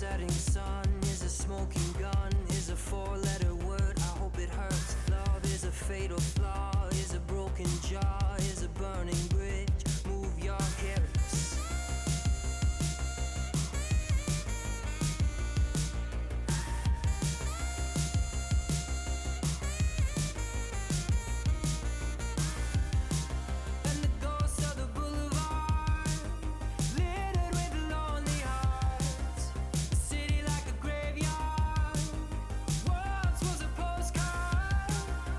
setting sun, is a smoking gun, is a four-letter word, I hope it hurts. Love is a fatal flaw, is a broken jaw, is a burning bridge, move your carrots. And the ghosts of the boulevard, littered with lonely hearts. City like a graveyard, once was a postcard.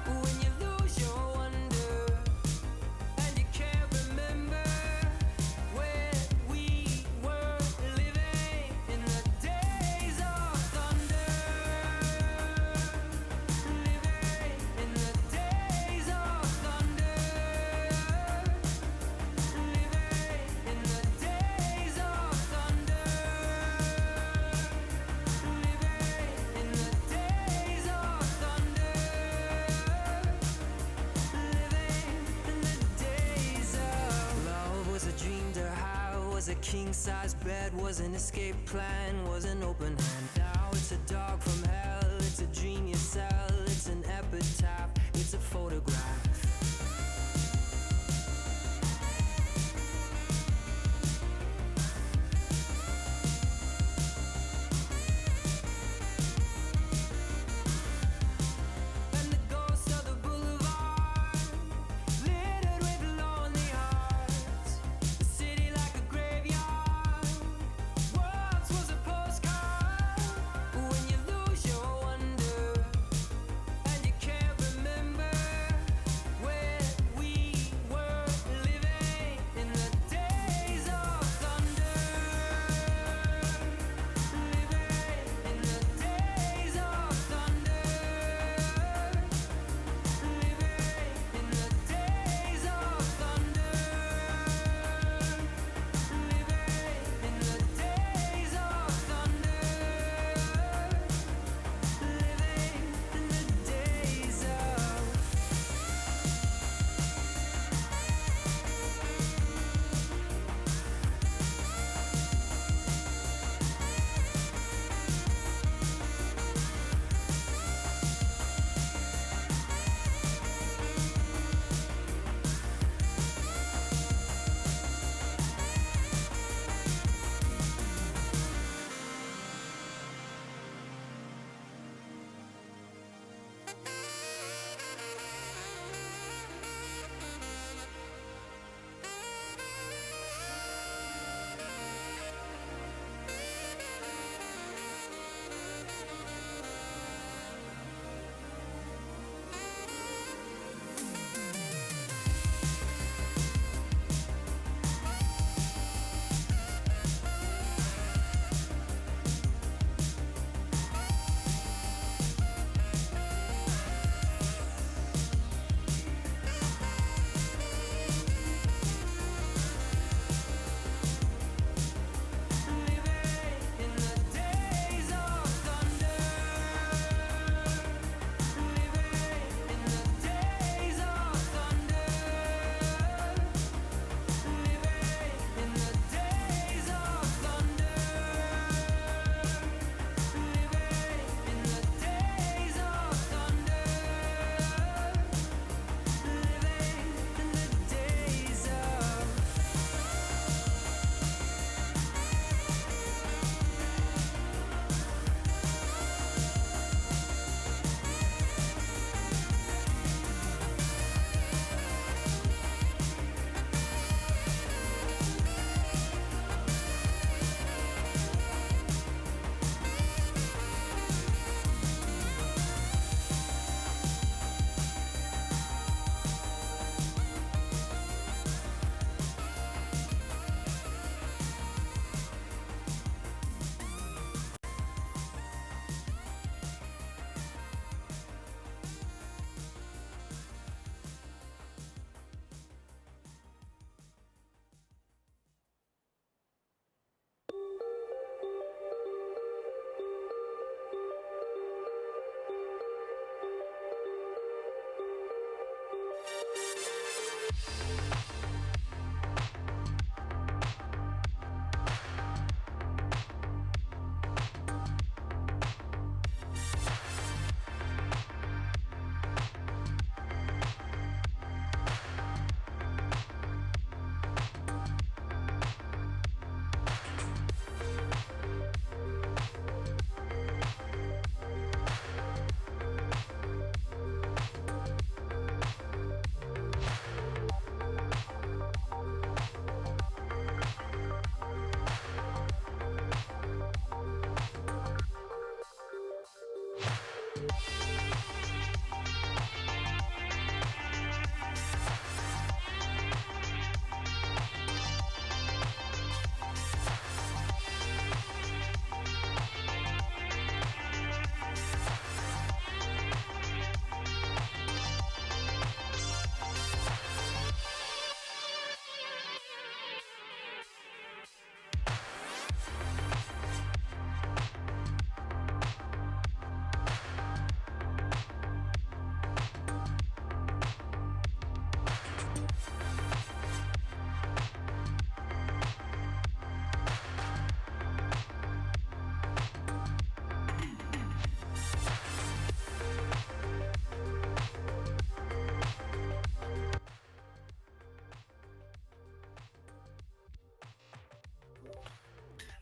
When you lose your wonder, and you can't remember where we were living in the days of thunder. Living in the days of thunder. Living in the days of thunder. Living in the days of thunder. Living in the days of love was a dream to have, was a king-size bed, was an escape plan, was an open hand. Now it's a dog from hell, it's a dream you sell, it's an epitaph, it's a photograph. And the ghosts of the boulevard, littered with lonely hearts. The city like a graveyard, once was a postcard. When you lose your wonder, and you can't remember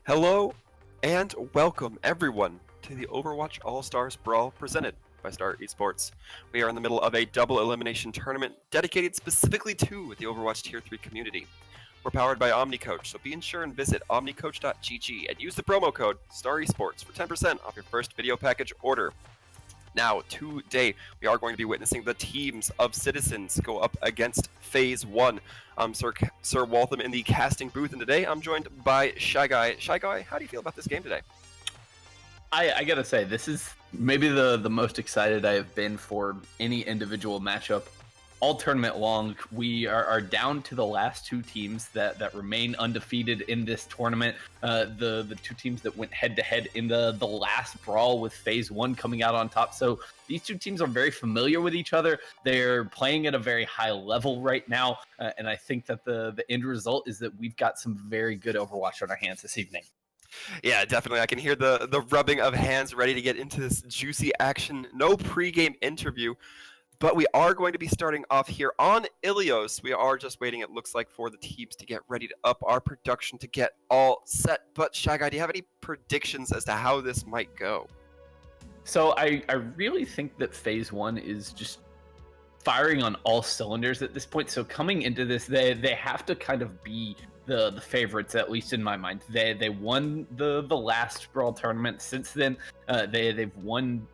Hello and welcome everyone to the Overwatch All-Stars Brawl presented by Star Esports. We are in the middle of a double elimination tournament dedicated specifically to the Overwatch Tier 3 community. We're powered by OmniCoach, so be sure and visit omnicoach.gg and use the promo code Star Esports for 10% off your first video package order. Now, today, we are going to be witnessing the teams of Citizens go up against Phase 1. I'm Sir Waltham in the casting booth, and today I'm joined by Shy Guy. Shy Guy, how do you feel about this game today? I gotta say, this is maybe the most excited I have been for any individual matchup all tournament long. We are down to the last two teams that remain undefeated in this tournament. The two teams that went head to head in the last brawl, with Phase 1 coming out on top. So these two teams are very familiar with each other. They're playing at a very high level right now, and I think that the end result is that we've got some very good Overwatch on our hands this evening. Yeah, definitely. I can hear the rubbing of hands ready to get into this juicy action. No pregame interview, but we are going to be starting off here on Ilios. We are just waiting, it looks like, for the teams to get ready to up our production to get all set. But Shy Guy, do you have any predictions as to how this might go? So I really think that Phase 1 is just firing on all cylinders at this point. So coming into this, they have to kind of be the favorites, at least in my mind. They won the last Brawl tournament. Since then, they've won,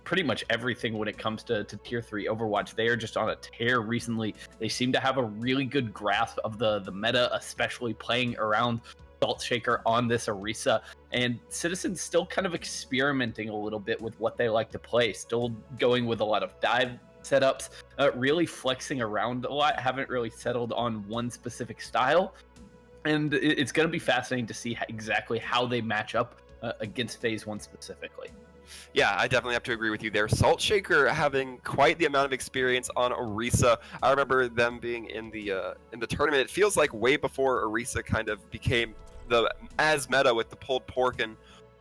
pretty much everything when it comes to Tier 3 Overwatch. They are just on a tear recently. They seem to have a really good grasp of the meta, especially playing around Salt Shaker on this Orisa. And Citizens still kind of experimenting a little bit with what they like to play, still going with a lot of dive setups, really flexing around a lot, haven't really settled on one specific style. And it's going to be fascinating to see exactly how they match up against Phase 1 specifically. Yeah, I definitely have to agree with you there. Salt Shaker having quite the amount of experience on Orisa. I remember them being in the tournament. It feels like way before Orisa kind of became as meta with the pulled pork and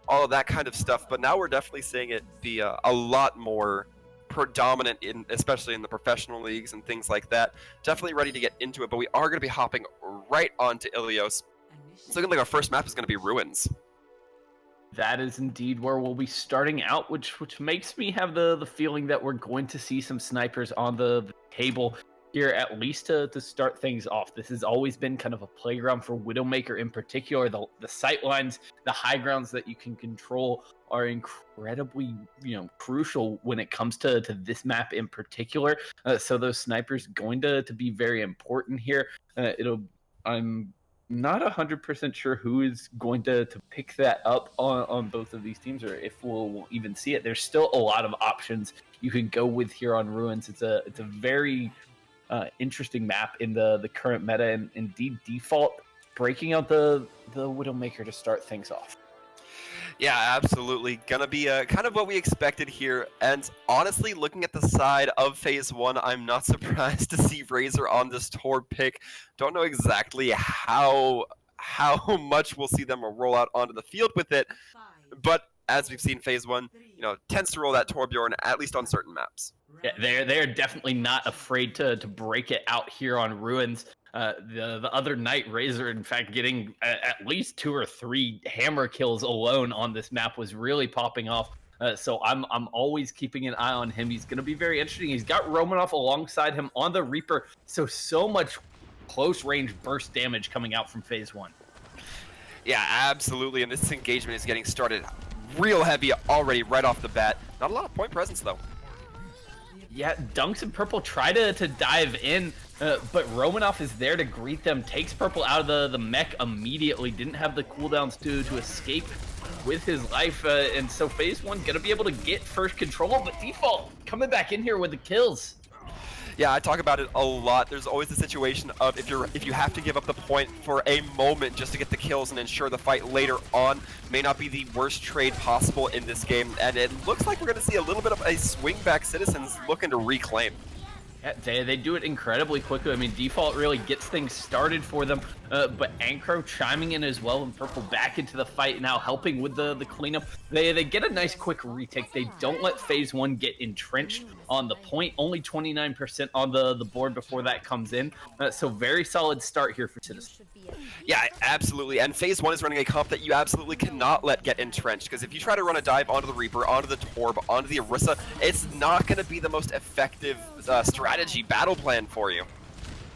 all of that kind of stuff. But now we're definitely seeing it be a lot more predominant, especially in the professional leagues and things like that. Definitely ready to get into it, but we are going to be hopping right onto Ilios. It's looking like our first map is going to be Ruins. That is indeed where we'll be starting out, which makes me have the feeling that we're going to see some snipers on the table here, at least to start things off. This has always been kind of a playground for Widowmaker in particular. The sight lines, the high grounds that you can control are incredibly, crucial when it comes to this map in particular. So those snipers going to be very important here. I'm not 100% sure who is going to pick that up on both of these teams, or if we'll even see it. There's still a lot of options you can go with here on Ruins. It's a very interesting map in the current meta, and indeed default breaking out the Widowmaker to start things off. Yeah, absolutely. Gonna be kind of what we expected here. And honestly, looking at the side of Phase 1, I'm not surprised to see Razor on this Torb pick. Don't know exactly how much we'll see them roll out onto the field with it. But as we've seen, Phase 1, tends to roll that Torbjorn, at least on certain maps. Yeah, they're definitely not afraid to break it out here on Ruins. The other night, Razor, in fact, getting at least 2 or 3 hammer kills alone on this map was really popping off. So I'm always keeping an eye on him. He's going to be very interesting. He's got Romanov alongside him on the Reaper. So much close range burst damage coming out from Phase 1. Yeah, absolutely. And this engagement is getting started real heavy already right off the bat. Not a lot of point presence, though. Yeah, Dunks and Purple try to dive in, but Romanov is there to greet them, takes Purple out of the mech immediately, didn't have the cooldowns to escape with his life, and so Phase 1 gonna be able to get first control, but Default coming back in here with the kills. Yeah, I talk about it a lot. There's always the situation of if you have to give up the point for a moment just to get the kills and ensure the fight later on, may not be the worst trade possible in this game. And it looks like we're going to see a little bit of a swing back Citizens looking to reclaim. Yeah, they do it incredibly quickly. I mean, Default really gets things started for them, but Ankro chiming in as well, and Purple back into the fight now, helping with the cleanup. They get a nice quick retake. They don't let Phase 1 get entrenched on the point. Only 29% on the board before that comes in. So very solid start here for Citizens. Yeah, absolutely. And Phase 1 is running a comp that you absolutely cannot let get entrenched, because if you try to run a dive onto the Reaper, onto the Torb, onto the Orisa, it's not going to be the most effective strategy battle plan for you.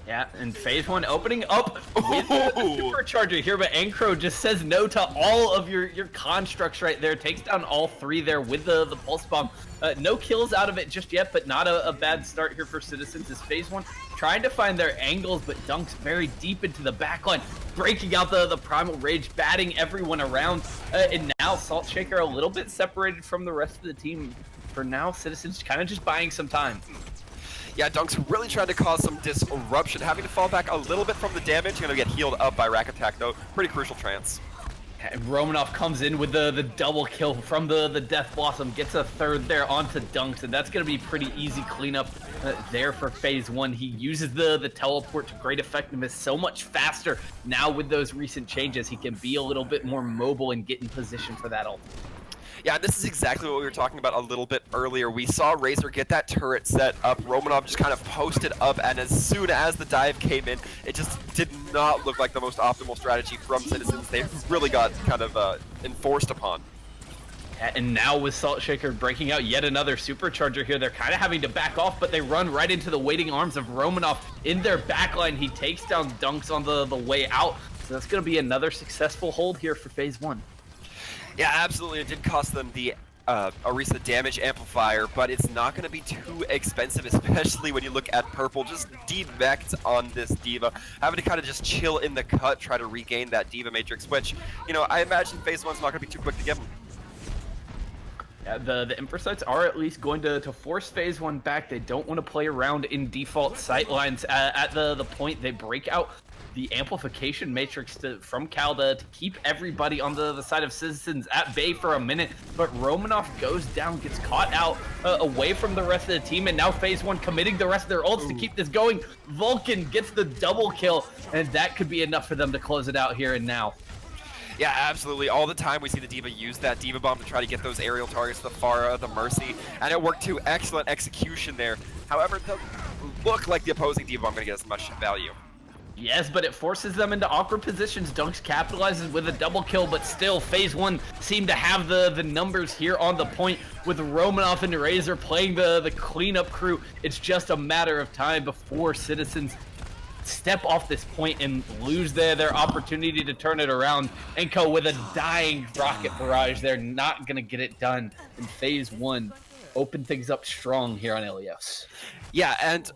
Yeah, and Phase 1 opening up with the Supercharger here, but Ankro just says no to all of your constructs right there. Takes down all 3 there with the Pulse Bomb. No kills out of it just yet, but not a bad start here for Citizens as Phase 1 trying to find their angles, but Dunks very deep into the backline, breaking out the Primal Rage, batting everyone around. And now Salt Shaker a little bit separated from the rest of the team. For now, Citizens kind of just buying some time. Yeah, Dunk's really trying to cause some disruption, having to fall back a little bit from the damage. Going to get healed up by Rack Attack, though. Pretty crucial trance. And Romanov comes in with the double kill from the Death Blossom, gets a third there onto Dunks, and that's going to be pretty easy cleanup there for Phase 1. He uses the teleport to great effectiveness, so much faster. Now with those recent changes, he can be a little bit more mobile and get in position for that ult. Yeah, this is exactly what we were talking about a little bit earlier. We saw Razor get that turret set up. Romanov just kind of posted up, and as soon as the dive came in, it just did not look like the most optimal strategy from Citizens. They really got kind of enforced upon. And now with Salt Shaker breaking out yet another Supercharger here, they're kind of having to back off, but they run right into the waiting arms of Romanov in their backline. He takes down Dunks on the way out, so that's going to be another successful hold here for Phase 1. Yeah, absolutely. It did cost them the Orisa damage amplifier, but it's not going to be too expensive, especially when you look at Purple just demeched on this Diva, having to kind of just chill in the cut, try to regain that Diva Matrix, which, you know, I imagine Phase 1's not going to be too quick to give him. Yeah, the Impersights are at least going to force Phase 1 back. They don't want to play around in default sightlines at the point they break out the amplification matrix from Calda to keep everybody on the side of Citizens at bay for a minute, but Romanov goes down, gets caught out away from the rest of the team, and now Phase 1 committing the rest of their ults to keep this going. Vulcan gets the double kill, and that could be enough for them to close it out here and now. Yeah, absolutely. All the time we see the Diva use that Diva Bomb to try to get those aerial targets, the Pharah, the Mercy, and it worked to excellent execution there. However, it doesn't look like the opposing Diva Bomb going to get as much value. Yes, but it forces them into awkward positions. Dunks capitalizes with a double kill, but still, Phase 1 seemed to have the numbers here on the point with Romanov and Razor playing the cleanup crew. It's just a matter of time before Citizens step off this point and lose their opportunity to turn it around. Enko with a dying rocket barrage. They're not going to get it done in Phase 1. Open things up strong here on Ilios. Yeah, and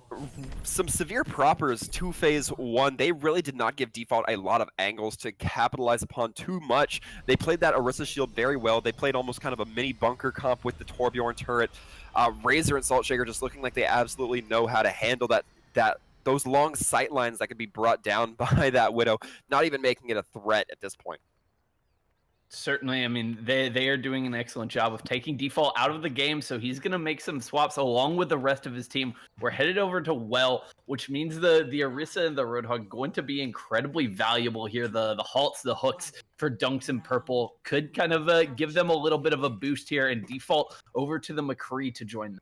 some severe propers to Phase 1. They really did not give Default a lot of angles to capitalize upon too much. They played that Orisa shield very well. They played almost kind of a mini bunker comp with the Torbjorn turret. Razor and Salt Shaker just looking like they absolutely know how to handle those long sight lines that could be brought down by that Widow, not even making it a threat at this point. Certainly, I mean, they are doing an excellent job of taking Default out of the game, so he's going to make some swaps along with the rest of his team. We're headed over to Well, which means the Orisa and the Roadhog going to be incredibly valuable here. The halts, the hooks for Dunks and Purple could kind of give them a little bit of a boost here, and Default over to the McCree to join them.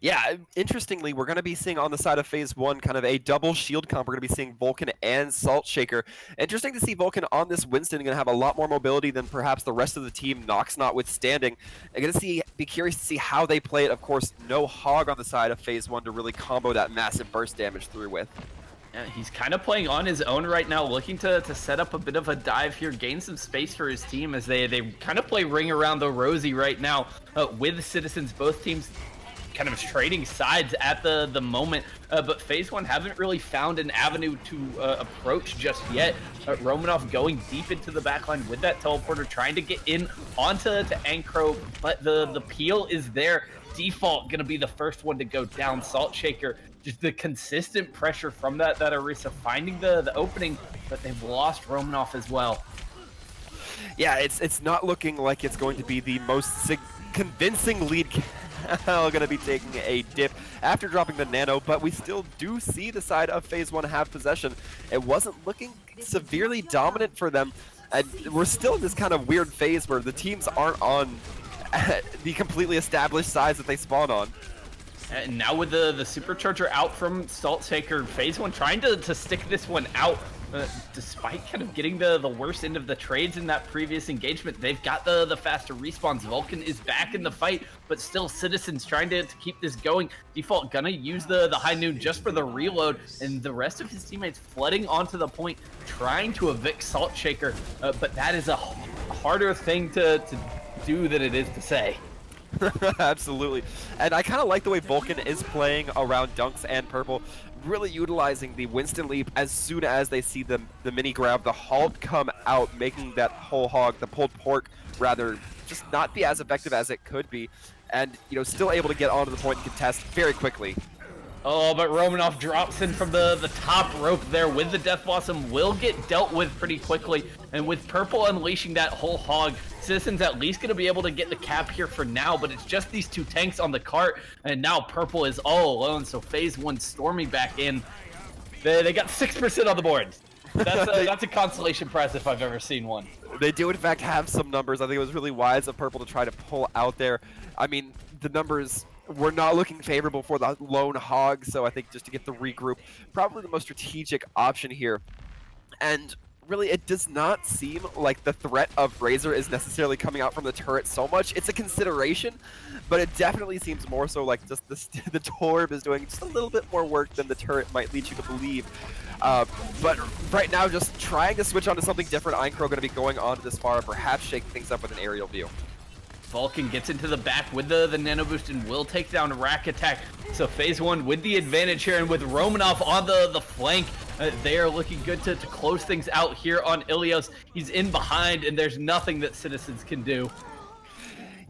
Yeah, interestingly, we're going to be seeing on the side of Phase 1 kind of a double shield comp. We're going to be seeing Vulcan and Salt Shaker. Interesting to see Vulcan on this Winston going to have a lot more mobility than perhaps the rest of the team, Nox notwithstanding. I'm going to be curious to see how they play it. Of course, no Hog on the side of Phase 1 to really combo that massive burst damage through with. Yeah, he's kind of playing on his own right now, looking to set up a bit of a dive here, gain some space for his team as they kind of play ring around the rosy right now with Citizens. Both teams kind of trading sides at the moment, but Phase 1 haven't really found an avenue to approach just yet. Romanov going deep into the backline with that teleporter, trying to get in onto Ankro, but the peel is there. Default gonna be the first one to go down. Salt Shaker, just the consistent pressure from that Orisa, finding the opening, but they've lost Romanov as well. Yeah, it's not looking like it's going to be the most convincing lead Well going to be taking a dip after dropping the nano, but we still do see the side of Phase 1 have possession. It wasn't looking severely dominant for them, and we're still in this kind of weird phase where the teams aren't on the completely established sides that they spawn on. And now with the supercharger out from Salt Shaker, Phase 1 trying to stick this one out. Despite kind of getting the worst end of the trades in that previous engagement, they've got the faster respawns. Vulcan is back in the fight, but still Citizens trying to keep this going. Default gonna use the high noon just for the reload, and the rest of his teammates flooding onto the point, trying to evict Salt Shaker, but that is a harder thing to do than it is to say. Absolutely. And I kind of like the way Vulcan is playing around Dunks and Purple, really utilizing the Winston leap as soon as they see the mini grab, the halt come out, making that whole hog, the pulled pork, rather, just not be as effective as it could be. And, you know, still able to get onto the point and contest very quickly. Oh, but Romanov drops in from the top rope there with the Death Blossom, will get dealt with pretty quickly. And with Purple unleashing that whole hog, Citizens at least going to be able to get the cap here for now, but it's just these two tanks on the cart, and now Purple is all alone, so Phase 1 storming back in. They got 6% on the board. That's a consolation prize if I've ever seen one. They do, in fact, have some numbers. I think it was really wise of Purple to try to pull out there. I mean, the numbers were not looking favorable for the lone hog, so I think just to get the regroup, probably the most strategic option here. And really, it does not seem like the threat of Razor is necessarily coming out from the turret so much. It's a consideration, but it definitely seems more so like just the Torb is doing just a little bit more work than the turret might lead you to believe. But right now, just trying to switch onto something different. Eincro going to be going on to this far, perhaps shake things up with an aerial view. Vulcan gets into the back with the nano boost and will take down Rack Attack. So Phase 1 with the advantage here, and with Romanov on the flank, they are looking good to close things out here on Ilios. He's in behind, and there's nothing that Citizens can do.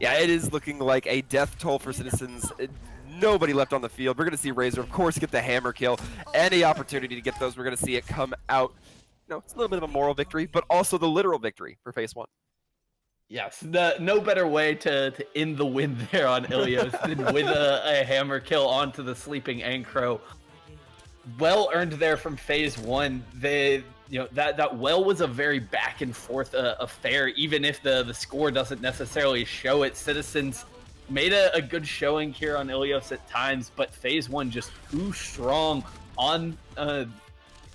Yeah, it is looking like a death toll for Citizens. Nobody left on the field. We're going to see Razor, of course, get the hammer kill. Any opportunity to get those, we're going to see it come out. You know, it's a little bit of a moral victory, but also the literal victory for Phase 1. Yes, no better way to end the win there on Ilios than with a hammer kill onto the sleeping Ankro. Well earned there from Phase 1. That well was a very back and forth affair, even if the score doesn't necessarily show it. Citizens made a good showing here on Ilios at times, but Phase 1 just too strong on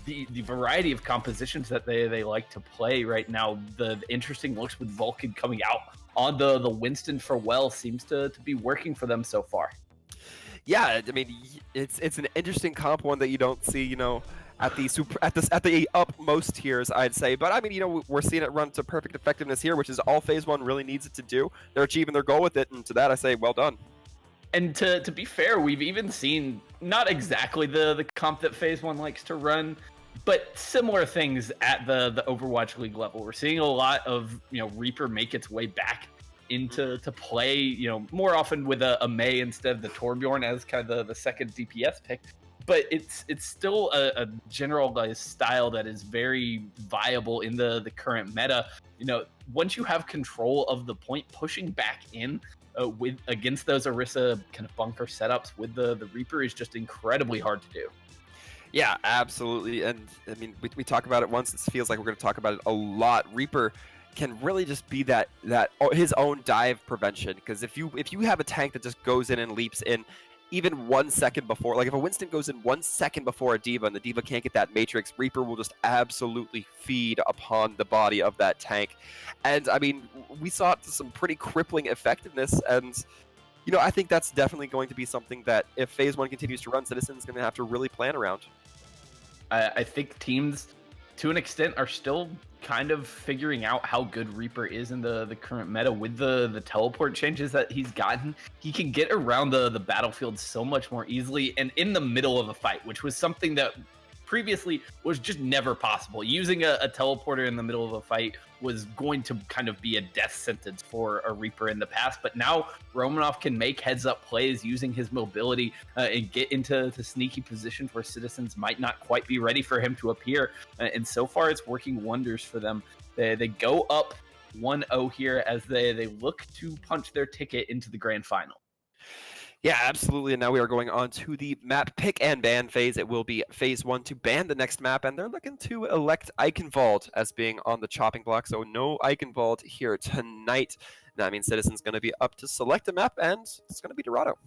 the variety of compositions that they like to play right now. The interesting looks with Vulcan coming out on the Winston for well seems to be working for them so far. Yeah, I mean, it's an interesting comp, one that you don't see, you know, at the upmost tiers, I'd say. But I mean, you know, we're seeing it run to perfect effectiveness here, which is all Phase 1 really needs it to do. They're achieving their goal with it, and to that I say, well done. And to be fair, we've even seen not exactly the comp that Phase 1 likes to run, but similar things at the Overwatch League level. We're seeing a lot of, you know, Reaper make its way back into play, you know, more often with a Mei instead of the Torbjorn as kind of the second DPS pick. But it's still a generalized style that is very viable in the current meta. You know, once you have control of the point, pushing back in against those Orisa kind of bunker setups with the Reaper is just incredibly hard to do. Yeah, absolutely. And I mean, we talk about it once. It feels like we're going to talk about it a lot. Reaper can really just be that his own dive prevention, because if you have a tank that just goes in and leaps in even 1 second before, like if a Winston goes in 1 second before a D.Va and the D.Va can't get that matrix, Reaper will just absolutely feed upon the body of that tank. And I mean, we saw it to some pretty crippling effectiveness, and you know, I think that's definitely going to be something that if Phase 1 continues to run, Citizens going to have to really plan around. I think teams, to an extent, are still kind of figuring out how good Reaper is in the current meta with the teleport changes that he's gotten. He can get around the battlefield so much more easily and in the middle of a fight, which was something that previously was just never possible. Using a teleporter in the middle of a fight was going to kind of be a death sentence for a Reaper in the past, but now Romanov can make heads-up plays using his mobility and get into the sneaky positions where Citizens might not quite be ready for him to appear, and so far it's working wonders for them. They go up 1-0 here as they look to punch their ticket into the grand final. Yeah, absolutely. And now we are going on to the map pick and ban phase. It will be phase 1 to ban the next map, and they're looking to elect Eichenwald as being on the chopping block. So no Eichenwald here tonight. That means Citizen's going to be up to select a map, and it's going to be Dorado.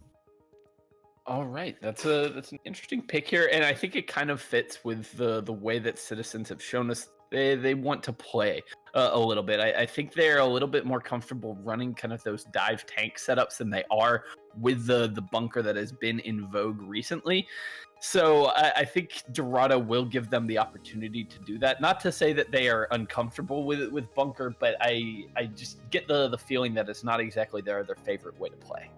All right, that's an interesting pick here, and I think it kind of fits with the way that Citizens have shown us they want to play a little bit. I think they're a little bit more comfortable running kind of those dive tank setups than they are with the bunker that has been in vogue recently. So I think Dorado will give them the opportunity to do that. Not to say that they are uncomfortable with bunker, but I just get the feeling that it's not exactly their favorite way to play.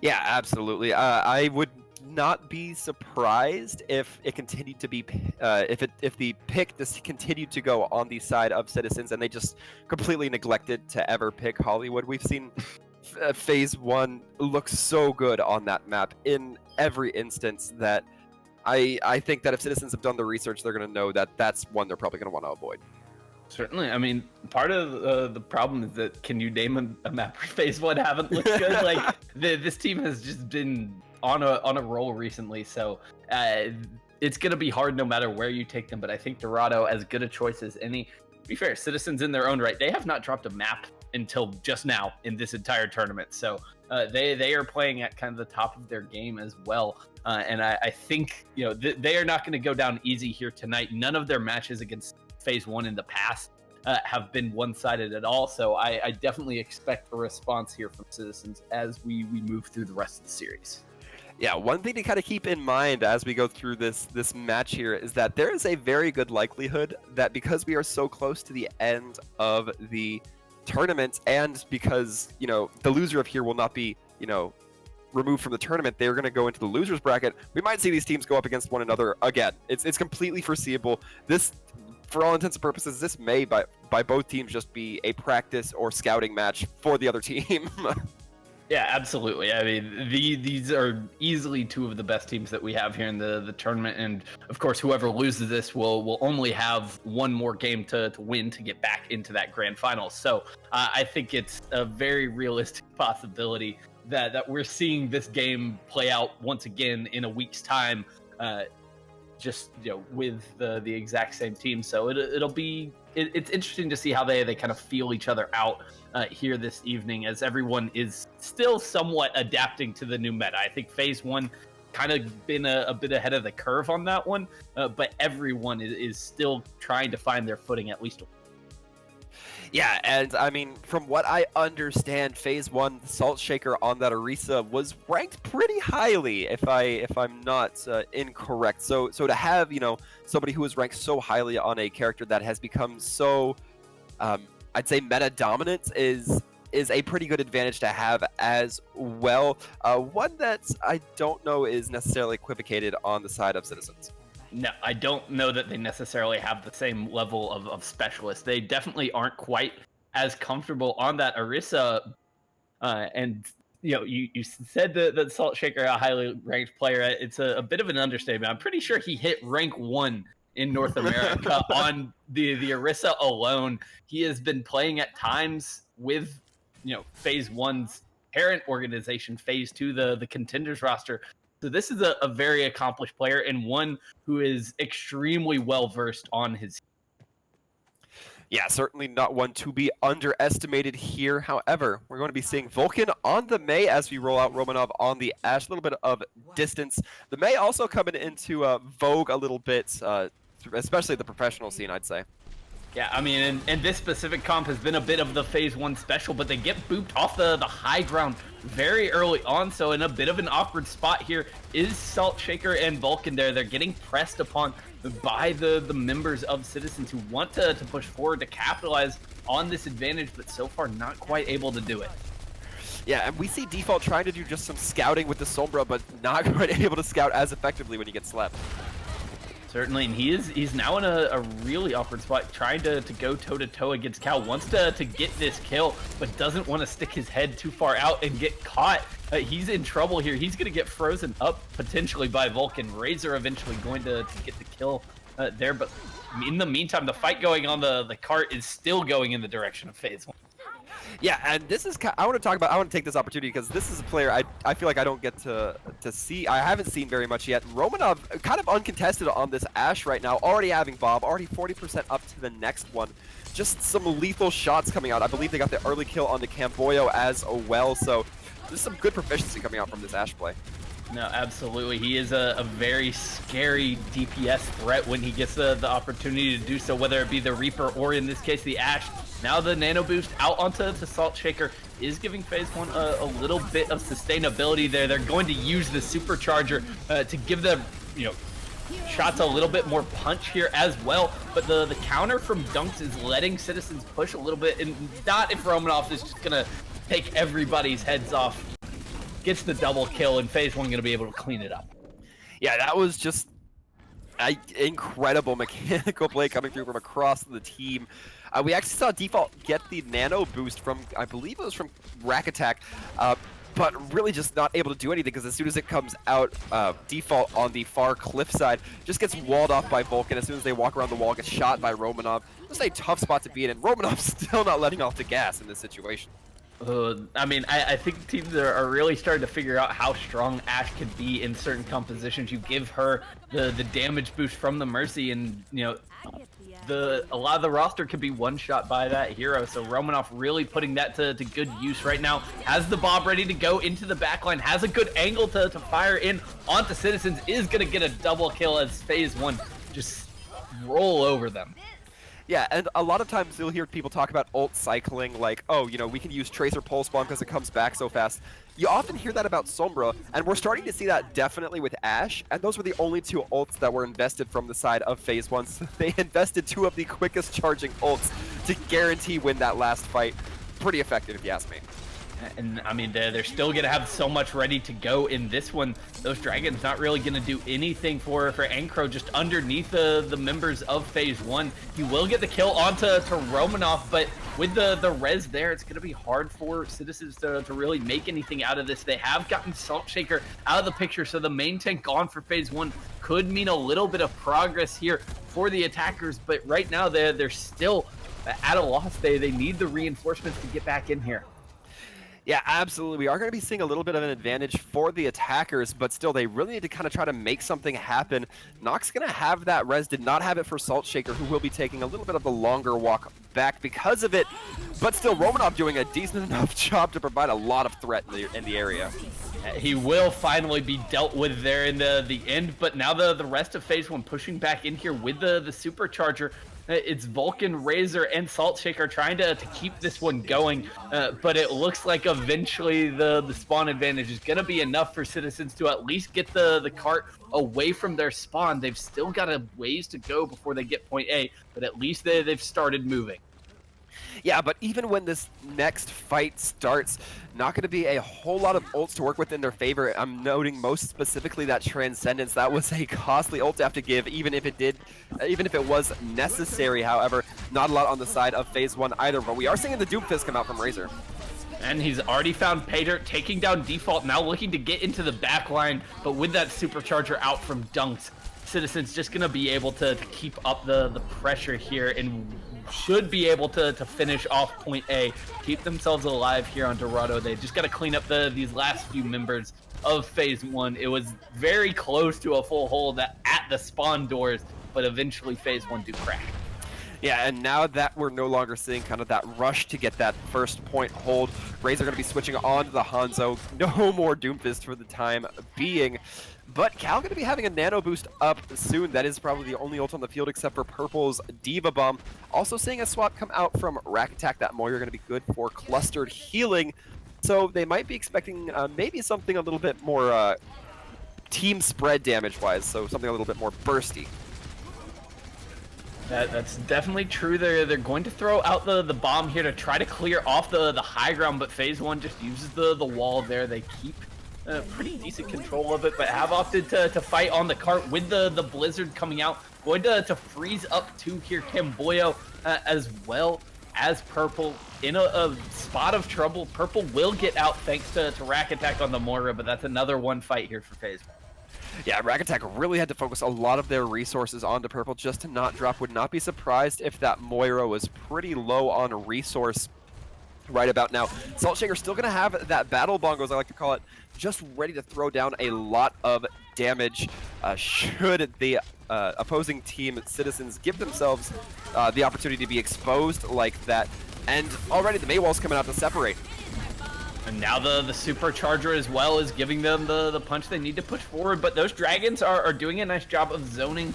Yeah, absolutely. I would not be surprised if it continued to be if the pick just continued to go on the side of Citizens and they just completely neglected to ever pick Hollywood. We've seen phase 1 look so good on that map in every instance that I think that if Citizens have done the research, they're going to know that that's one they're probably going to want to avoid. Certainly. I mean, part of the problem is that can you name a map where phase 1 haven't looked good? Like this team has just been on a roll recently, so it's gonna be hard no matter where you take them. But I think Dorado, as good a choice as any. To be fair, Citizens in their own right, they have not dropped a map until just now in this entire tournament, so they are playing at kind of the top of their game as well. And I think they are not going to go down easy here tonight. None of their matches against phase 1 in the past have been one-sided at all, so I definitely expect a response here from Citizens as we move through the rest of the series. Yeah, one thing to kind of keep in mind as we go through this match here is that there is a very good likelihood that because we are so close to the end of the tournament, and because the loser of here will not be removed from the tournament, they're going to go into the losers bracket. We might see these teams go up against one another again. It's completely foreseeable. This, for all intents and purposes, this may by both teams just be a practice or scouting match for the other team. Yeah, absolutely. I mean, these are easily two of the best teams that we have here in the tournament, and of course, whoever loses this will only have one more game to win to get back into that grand final. So I think it's a very realistic possibility that we're seeing this game play out once again in a week's time, just with the exact same team. So it'll be it's interesting to see how they kind of feel each other out here this evening, as everyone is still somewhat adapting to the new meta. I think phase 1 kind of been a bit ahead of the curve on that one, but everyone is still trying to find their footing at least. Yeah, and I mean, from what I understand, phase 1 Salt Shaker on that Orisa was ranked pretty highly, if I'm not incorrect. So to have somebody who is ranked so highly on a character that has become so I'd say meta dominant is a pretty good advantage to have as well. One that I don't know is necessarily equivocated on the side of Citizens. No, I don't know that they necessarily have the same level of specialists. They definitely aren't quite as comfortable on that Orisa. And you said that Salt Shaker, a highly ranked player, it's a bit of an understatement. I'm pretty sure he hit rank 1 in North America on the Orisa alone. He has been playing at times with phase 1's parent organization, phase 2 the contenders roster. So this is a very accomplished player, and one who is extremely well versed on his. Yeah, certainly not one to be underestimated here. However, we're going to be seeing Vulcan on the Mei as we roll out Romanov on the Ashe. A little bit of distance. The Mei also coming into vogue a little bit, especially the professional scene, I'd say. Yeah, I mean, and this specific comp has been a bit of the phase 1 special, but they get booped off the high ground very early on, so in a bit of an awkward spot here is Salt Shaker and Vulcan there. They're getting pressed upon by the members of Citizens who want to push forward to capitalize on this advantage, but so far not quite able to do it. Yeah, and we see Default trying to do just some scouting with the Sombra, but not quite able to scout as effectively when he gets slept. Certainly, and he's now in a really awkward spot, trying to go toe-to-toe against Cal. Wants to get this kill, but doesn't want to stick his head too far out and get caught. He's in trouble here. He's going to get frozen up, potentially, by Vulcan. Razor eventually going to get the kill there, but in the meantime, the fight going on the cart is still going in the direction of phase 1. Yeah, and this is I want to talk about. I want to take this opportunity because this is a player I feel like I don't get to see. I haven't seen very much yet. Romanov kind of uncontested on this Ashe right now, already having Bob, already 40% up to the next one. Just some lethal shots coming out. I believe they got the early kill on the Camboyo as well. So there's some good proficiency coming out from this Ashe play. No, absolutely. He is a very scary DPS threat when he gets the opportunity to do so, whether it be the Reaper or in this case the Ashe. Now the nano boost out onto the Salt Shaker is giving phase one a little bit of sustainability there. They're going to use the supercharger to give them, shots a little bit more punch here as well. But the counter from Dunks is letting Citizens push a little bit, and not if Romanov is just gonna take everybody's heads off. Gets the double kill, and phase one gonna be able to clean it up. Yeah, that was just incredible mechanical play coming through from across the team. We actually saw Default get the nano boost from, I believe it was from Rack Attack, but really just not able to do anything because as soon as it comes out, Default on the far cliff side just gets walled off by Vulcan. As soon as they walk around the wall, gets shot by Romanov. Just a tough spot to be in, and Romanov's still not letting off the gas in this situation. I think teams are really starting to figure out how strong Ashe can be in certain compositions. You give her the damage boost from the Mercy, and a lot of the roster could be one shot by that hero. So Romanov really putting that to good use right now. Has the Bob ready to go into the backline, has a good angle to fire in onto Citizens, is gonna get a double kill as phase one just roll over them. Yeah, and a lot of times you'll hear people talk about ult cycling, like, oh, we can use Tracer Pulse Bomb because it comes back so fast. You often hear that about Sombra, and we're starting to see that definitely with Ashe, and those were the only two ults that were invested from the side of phase one. So they invested two of the quickest charging ults to guarantee win that last fight. Pretty effective, if you ask me. And they're still gonna have so much ready to go in this one. Those dragons not really gonna do anything for Ankro, just underneath the members of phase one. He will get the kill onto Romanov, but with the res there, it's gonna be hard for Citizens to really make anything out of this. They have gotten Salt Shaker out of the picture, so the main tank gone for phase one could mean a little bit of progress here for the attackers, but right now they're still at a loss. They need the reinforcements to get back in here. Yeah, absolutely. We are going to be seeing a little bit of an advantage for the attackers, but still, they really need to kind of try to make something happen. Nox going to have that res, did not have it for Salt Shaker, who will be taking a little bit of the longer walk back because of it, but still, Romanov doing a decent enough job to provide a lot of threat in the area. He will finally be dealt with there in the end, but now the rest of phase one pushing back in here with the supercharger. It's Vulcan, Razor, and Salt Shaker trying to keep this one going, but it looks like eventually the spawn advantage is going to be enough for Citizens to at least get the cart away from their spawn. They've still got a ways to go before they get point A, but at least they've started moving. Yeah, but even when this next fight starts, not going to be a whole lot of ults to work with in their favor. I'm noting most specifically that Transcendence. That was a costly ult to have to give, even if it was necessary. However, not a lot on the side of phase one either. But we are seeing the Doomfist come out from Razor. And he's already found Paydirt, taking down Default, now looking to get into the back line, but with that supercharger out from Dunks, Citizens just going to be able to keep up the pressure here and should be able to finish off point A, keep themselves alive here on Dorado. They just got to clean up these last few members of phase one. It was very close to a full hold at the spawn doors, but eventually phase one do crack. Yeah, and now that we're no longer seeing kind of that rush to get that first point hold, Razor going to be switching on to the Hanzo. No more Doomfist for the time being. But Cal going to be having a nano boost up soon. That is probably the only ult on the field except for Purple's Diva Bomb. Also seeing a swap come out from Rack Attack. That Moira going to be good for clustered healing. So they might be expecting maybe something a little bit more team spread damage-wise. So something a little bit more bursty. That's definitely true. They're going to throw out the bomb here to try to clear off the high ground, but phase one just uses the wall there. They keep pretty decent control of it, but have opted to fight on the cart with the blizzard coming out. Going to freeze up to here Camboyo as well as Purple in a spot of trouble. Purple will get out thanks to Rack Attack on the Moira, but that's another one fight here for phase one. Yeah, Rack Attack really had to focus a lot of their resources onto Purple just to not drop. Would not be surprised if that Moira was pretty low on resource. right about now. Saltshaker still going to have that battle bongo, as I like to call it, just ready to throw down a lot of damage should the opposing team Citizens give themselves the opportunity to be exposed like that. And already the Maywall's coming out to separate. And now the supercharger as well is giving them the punch they need to push forward, but those dragons are doing a nice job of zoning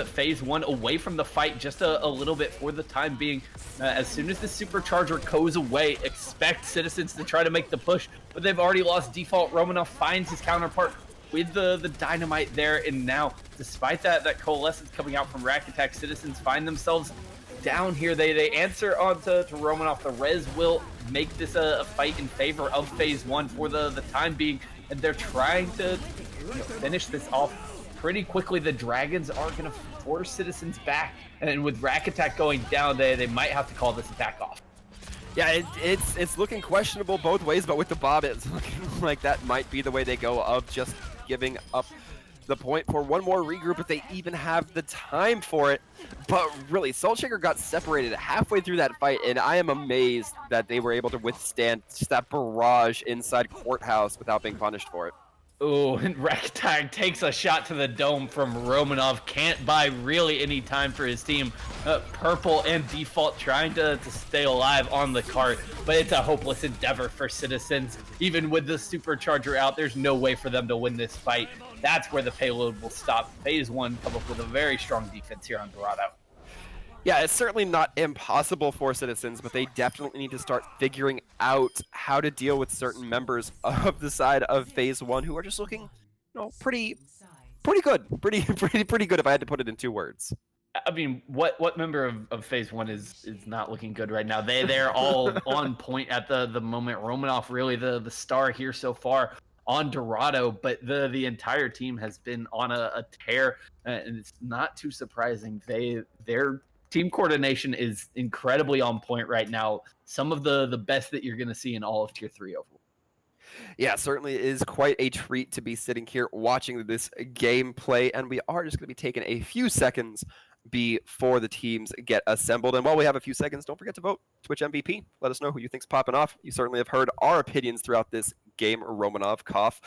phase one away from the fight just a little bit for the time being. As soon as the supercharger goes away, expect Citizens to try to make the push, but they've already lost default. Romanov finds his counterpart with the dynamite there, and now despite that coalescence coming out from Rack Attack, Citizens find themselves down here. They answer on to Romanov. The res will make this a fight in favor of phase one for the time being, and they're trying to finish this off pretty quickly. The dragons are going to force Citizens back, and with Rack Attack going down, they might have to call this attack off. Yeah, it's looking questionable both ways, but with the Bob, it's looking like that might be the way they go, of just giving up the point for one more regroup if they even have the time for it. But really, Saltshaker got separated halfway through that fight, and I am amazed that they were able to withstand just that barrage inside Courthouse without being punished for it. Ooh, and Rack Attack takes a shot to the dome from Romanov. Can't buy really any time for his team. Purple and Default trying to stay alive on the cart, but it's a hopeless endeavor for Citizens. Even with the supercharger out, there's no way for them to win this fight. That's where the payload will stop. Phase one come up with a very strong defense here on Dorado. Yeah, it's certainly not impossible for Citizens, but they definitely need to start figuring out how to deal with certain members of the side of phase one who are just looking, you know, pretty good, pretty good if I had to put it in 2 words. I mean, what member of phase one is not looking good right now? They're all on point at the moment. Romanov really the star here so far on Dorado, but the entire team has been on a tear, and it's not too surprising. Their team coordination is incredibly on point right now. Some of the best that you're going to see in all of Tier 3 overall. Yeah, certainly is quite a treat to be sitting here watching this gameplay, and we are just going to be taking a few seconds before the teams get assembled. And while we have a few seconds, don't forget to vote Twitch MVP. Let us know who you think's popping off. You certainly have heard our opinions throughout this game, Romanov cough,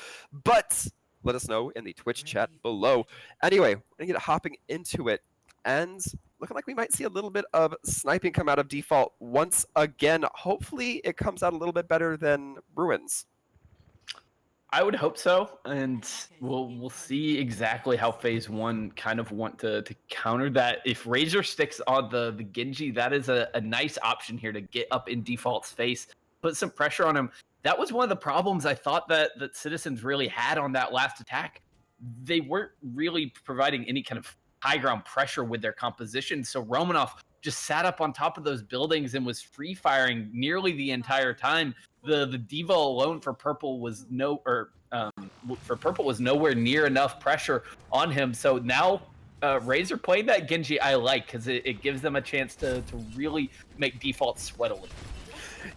but let us know in the Twitch chat below. Anyway, we're going to get hopping into it, and looking like we might see a little bit of sniping come out of Default once again. Hopefully it comes out a little bit better than Ruins. I would hope so, and we'll see exactly how phase one kind of want to counter that. If Razor sticks on the Genji, that is a nice option here to get up in Default's face, put some pressure on him. That was one of the problems I thought that Citizens really had on that last attack. They weren't really providing any kind of high ground pressure with their composition, so Romanov just sat up on top of those buildings and was free firing nearly the entire time. The Diva alone for Purple was nowhere near enough pressure on him. So now Razor playing that Genji I like, because it gives them a chance to really make Default sweat a little.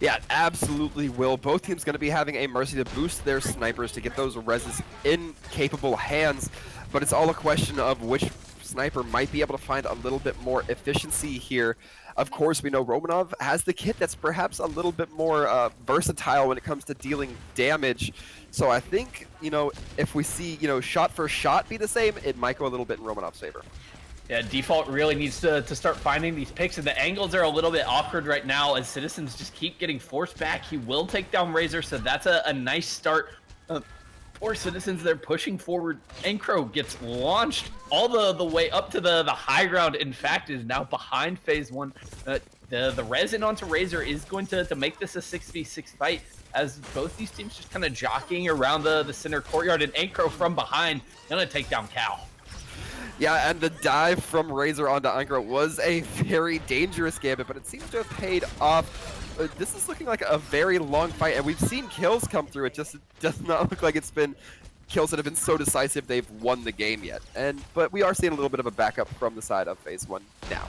Yeah, absolutely will. Both teams going to be having a Mercy to boost their snipers to get those reses in capable hands, but it's all a question of which sniper might be able to find a little bit more efficiency here. Of course, we know Romanov has the kit that's perhaps a little bit more versatile when it comes to dealing damage. So I think, you know, if we see, you know, shot for shot be the same, it might go a little bit in Romanov's favor. Yeah, Default really needs to start finding these picks, and the angles are a little bit awkward right now as Citizens just keep getting forced back. He will take down Razor, so that's a nice start. For Citizens, they're pushing forward. Encro gets launched all the way up to the high ground. In fact, is now behind phase one. The resin onto Razor is going to make this a 6v6 fight, as both these teams just kind of jockeying around the center courtyard, and Encro from behind gonna take down Cal. Yeah, and the dive from Razor onto Encro was a very dangerous gambit, but it seems to have paid off. This is looking like a very long fight, and we've seen kills come through. It just does not look like it's been kills that have been so decisive they've won the game yet. But we are seeing a little bit of a backup from the side of phase one now.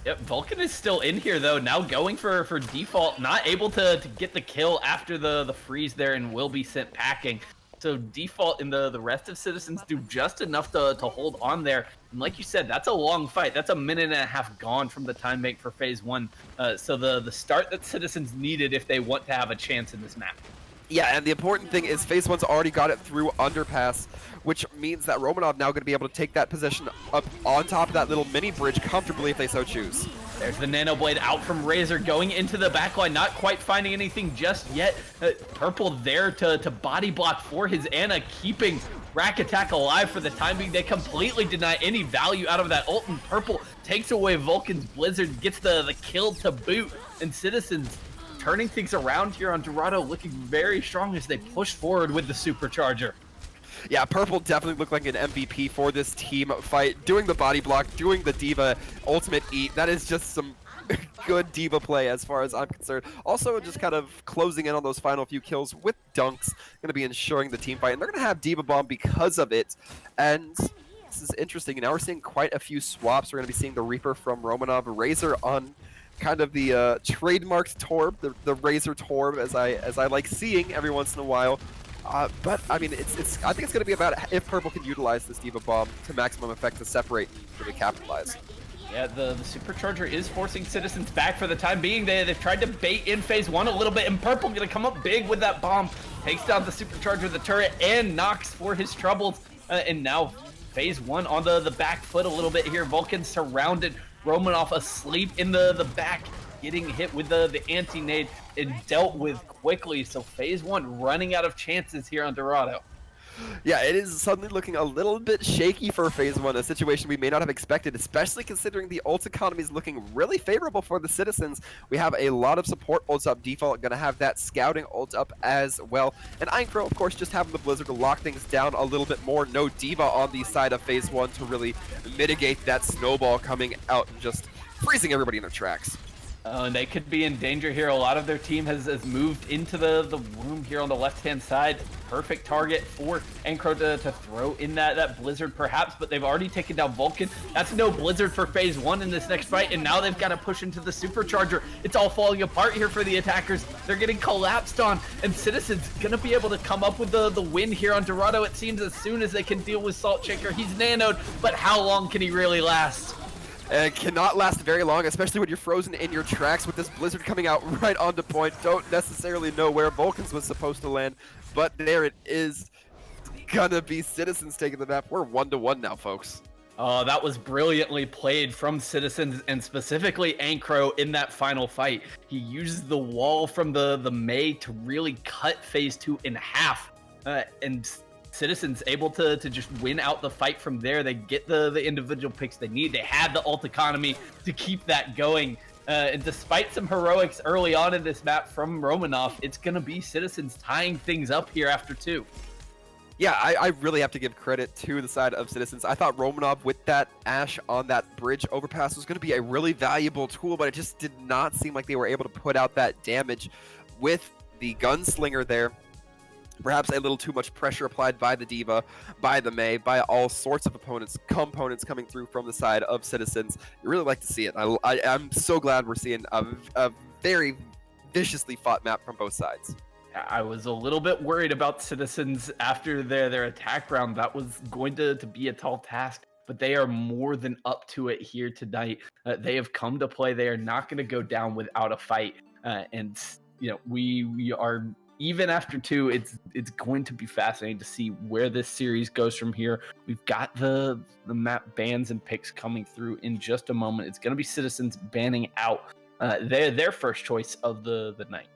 Yep, Vulcan is still in here though, now going for Default, not able to get the kill after the freeze there, and will be sent packing. So default in the rest of Citizens do just enough to hold on there. And like you said, that's a long fight. That's a minute and a half gone from the time make for phase one. So the start that Citizens needed if they want to have a chance in this map. Yeah, and the important thing is phase one's already got it through underpass, which means that Romanov now going to be able to take that position up on top of that little mini bridge comfortably if they so choose. There's the Nano Blade out from Razor, going into the backline, not quite finding anything just yet. Purple there to body block for his Ana, keeping Rack Attack alive for the time being. They completely deny any value out of that ult, and Purple takes away Vulcan's Blizzard, gets the kill to boot, and Citizens turning things around here on Dorado, looking very strong as they push forward with the Supercharger. Yeah, Purple definitely looked like an MVP for this team fight. Doing the body block, doing the Diva ultimate eat. That is just some good Diva play as far as I'm concerned. Also, just kind of closing in on those final few kills with dunks. Going to be ensuring the team fight. And they're going to have Diva Bomb because of it. And this is interesting. Now we're seeing quite a few swaps. We're going to be seeing the Reaper from Romanov, Razor on kind of the trademarked Torb, the Razor Torb, as I like seeing every once in a while. But I mean, I think it's going to be about if Purple can utilize this Diva Bomb to maximum effect to separate and really capitalize. Yeah, the Supercharger is forcing Citizens back for the time being. They've tried to bait in phase one a little bit, and Purple going to come up big with that bomb. Takes down the Supercharger, the turret, and knocks for his troubles. And now phase one on the back foot a little bit here. Vulcan surrounded. Romanov asleep in the back, getting hit with the anti-nade and dealt with quickly. So phase one running out of chances here on Dorado. Yeah, it is suddenly looking a little bit shaky for phase one, a situation we may not have expected, especially considering the ult economy is looking really favorable for the Citizens. We have a lot of support ults up default, going to have that scouting ult up as well. And Aincro, of course, just having the Blizzard to lock things down a little bit more. No Diva on the side of phase one to really mitigate that snowball coming out and just freezing everybody in their tracks. And they could be in danger here. A lot of their team has moved into the room here on the left-hand side. Perfect target for Aincro to throw in that Blizzard perhaps, but they've already taken down Vulcan. That's no Blizzard for phase one in this next fight, and now they've got to push into the Supercharger. It's all falling apart here for the attackers. They're getting collapsed on, and Citizens gonna be able to come up with the win here on Dorado, it seems, as soon as they can deal with Salt Shaker. He's nanoed, but how long can he really last? It cannot last very long, especially when you're frozen in your tracks with this Blizzard coming out right onto point. Don't necessarily know where Vulcans was supposed to land, but there it is. Gonna be Citizens taking the map. We're 1-1 now, folks. Oh, that was brilliantly played from Citizens, and specifically Aincro in that final fight. He uses the wall from the May to really cut phase two in half, and Citizens able to just win out the fight from there. They get the individual picks they need. They had the ult economy to keep that going. And despite some heroics early on in this map from Romanov, it's going to be Citizens tying things up here after two. Yeah, I really have to give credit to the side of Citizens. I thought Romanov with that Ash on that bridge overpass was going to be a really valuable tool, but it just did not seem like they were able to put out that damage with the Gunslinger there. Perhaps a little too much pressure applied by the Diva, by the May, by all sorts of components coming through from the side of Citizens. You really like to see it. I'm so glad we're seeing a very viciously fought map from both sides. I was a little bit worried about Citizens after their attack round. That was going to be a tall task, but they are more than up to it here tonight. They have come to play. They are not going to go down without a fight. And, you know, we are... Even after two, it's going to be fascinating to see where this series goes from here. We've got the map bans and picks coming through in just a moment. It's going to be Citizens banning out their first choice of the night.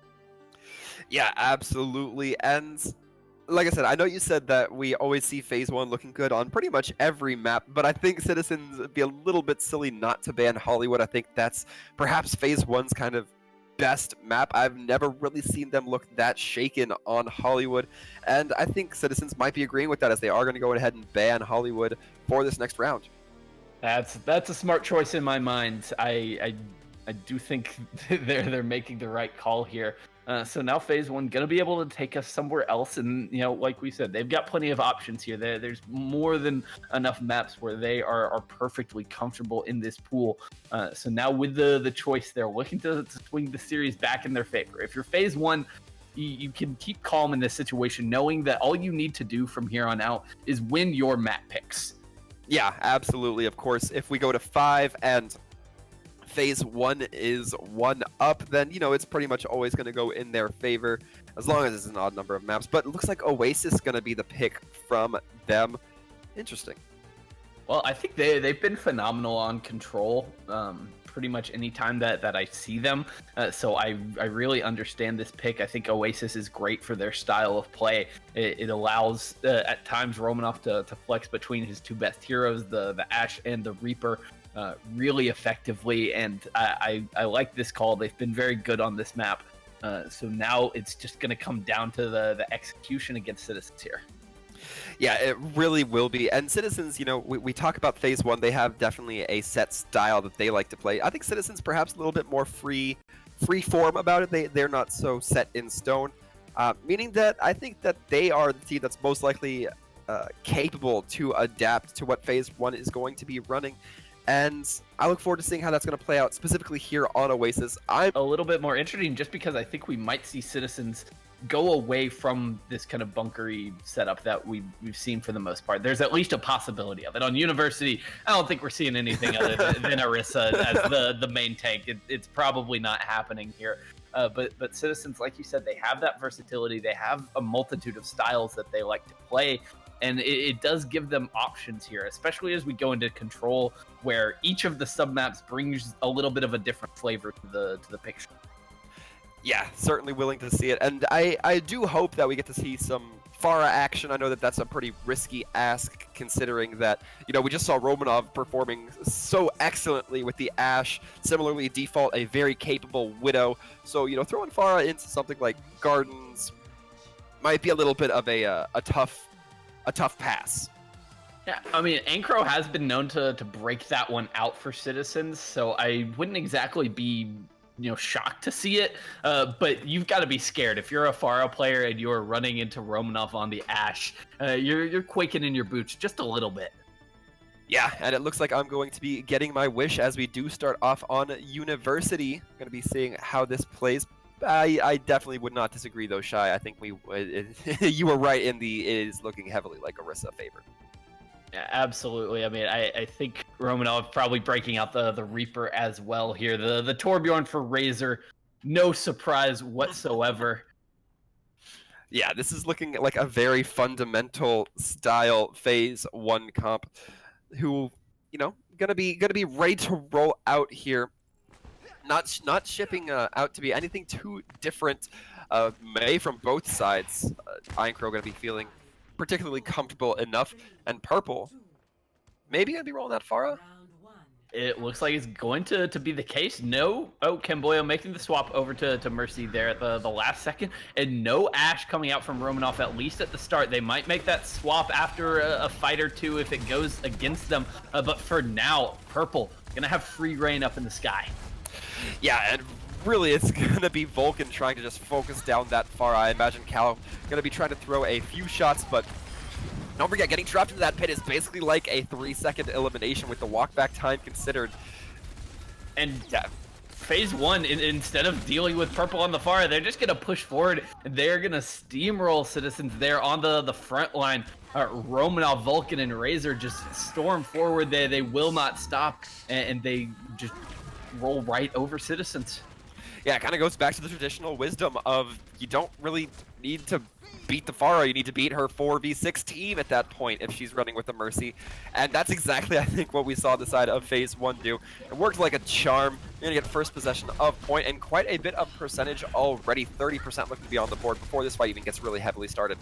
Yeah, absolutely. And like I said, I know you said that we always see phase one looking good on pretty much every map, but I think Citizens would be a little bit silly not to ban Hollywood. I think that's perhaps phase one's kind of best map. I've never really seen them look that shaken on Hollywood, and I think Citizens might be agreeing with that, as they are going to go ahead and ban Hollywood for this next round. That's a smart choice in my mind. I do think they're making the right call here. So now phase one gonna be able to take us somewhere else, and you know, like we said, they've got plenty of options here. There's more than enough maps where they are perfectly comfortable in this pool. So now with the choice, they're looking to swing the series back in their favor. If you're phase one, you can keep calm in this situation, knowing that all you need to do from here on out is win your map picks. Yeah, absolutely. Of course, if we go to 5 and phase 1 is 1 up, then, it's pretty much always going to go in their favor, as long as it's an odd number of maps. But it looks like Oasis is going to be the pick from them. Interesting. Well, I think they've been phenomenal on control pretty much any time that I see them. So I really understand this pick. I think Oasis is great for their style of play. It allows at times Romanov to flex between his two best heroes, the Ashe and the Reaper, really effectively. And I like this call. They've been very good on this map. So now it's just going to come down to the execution against Citizens here. Yeah, it really will be. And Citizens, we talk about phase 1. They have definitely a set style that they like to play. I think Citizens perhaps a little bit more free form about it. They're not so set in stone, meaning that I think that they are the team that's most likely capable to adapt to what phase 1 is going to be running. And I look forward to seeing how that's going to play out specifically here on Oasis. I'm a little bit more interesting just because I think we might see Citizens go away from this kind of bunkery setup that we've seen for the most part. There's at least a possibility of it. On University, I don't think we're seeing anything other than Orisa as the main tank. It's probably not happening here. But Citizens, like you said, they have that versatility. They have a multitude of styles that they like to play. And it does give them options here, especially as we go into Control, where each of the submaps brings a little bit of a different flavor to the picture. Yeah, certainly willing to see it. And I do hope that we get to see some Pharah action. I know that that's a pretty risky ask, considering that, we just saw Romanov performing so excellently with the Ashe. Similarly, Default, a very capable Widow. So, throwing Pharah into something like Gardens might be a little bit of a tough pass. Yeah, I mean, Ankro has been known to break that one out for Citizens, so I wouldn't exactly be shocked to see it, but you've got to be scared. If you're a Pharah player and you're running into Romanov on the Ashe, you're quaking in your boots just a little bit. Yeah, and it looks like I'm going to be getting my wish as we do start off on University. I'm going to be seeing how this plays. I definitely would not disagree, though, Shy. I think you were right in it is looking heavily like Orisa favored. Yeah, absolutely. I mean, I think Romanov probably breaking out the Reaper as well here. The Torbjorn for Razor, no surprise whatsoever. Yeah, this is looking like a very fundamental style phase 1 comp, who gonna be ready to roll out here. Not shipping out to be anything too different. May from both sides. Ironcrow gonna be feeling particularly comfortable enough, and Purple maybe gonna be rolling that Pharah. It looks like it's going to be the case. No, Kemboyo making the swap over to Mercy there at the last second, and no Ashe coming out from Romanov, at least at the start. They might make that swap after a fight or two if it goes against them, but for now, Purple gonna have free reign up in the sky. Yeah, and really it's gonna be Vulcan trying to just focus down that Pharah. I imagine Cal gonna be trying to throw a few shots, but don't forget, getting dropped into that pit is basically like a 3-second elimination with the walk back time considered. And yeah, phase 1, instead of dealing with Purple on the Pharah, they're just gonna push forward. They're gonna steamroll Citizens there on the front line. Romanov, Vulcan, and Razor just storm forward. They will not stop, and they just roll right over Citizens. Yeah, it kind of goes back to the traditional wisdom of you don't really need to beat the Pharah, you need to beat her 4v6 team at that point if she's running with the Mercy. And that's exactly, I think, what we saw the side of phase 1 do. It worked like a charm. You're going to get first possession of point and quite a bit of percentage already. 30% looking to be on the board before this fight even gets really heavily started.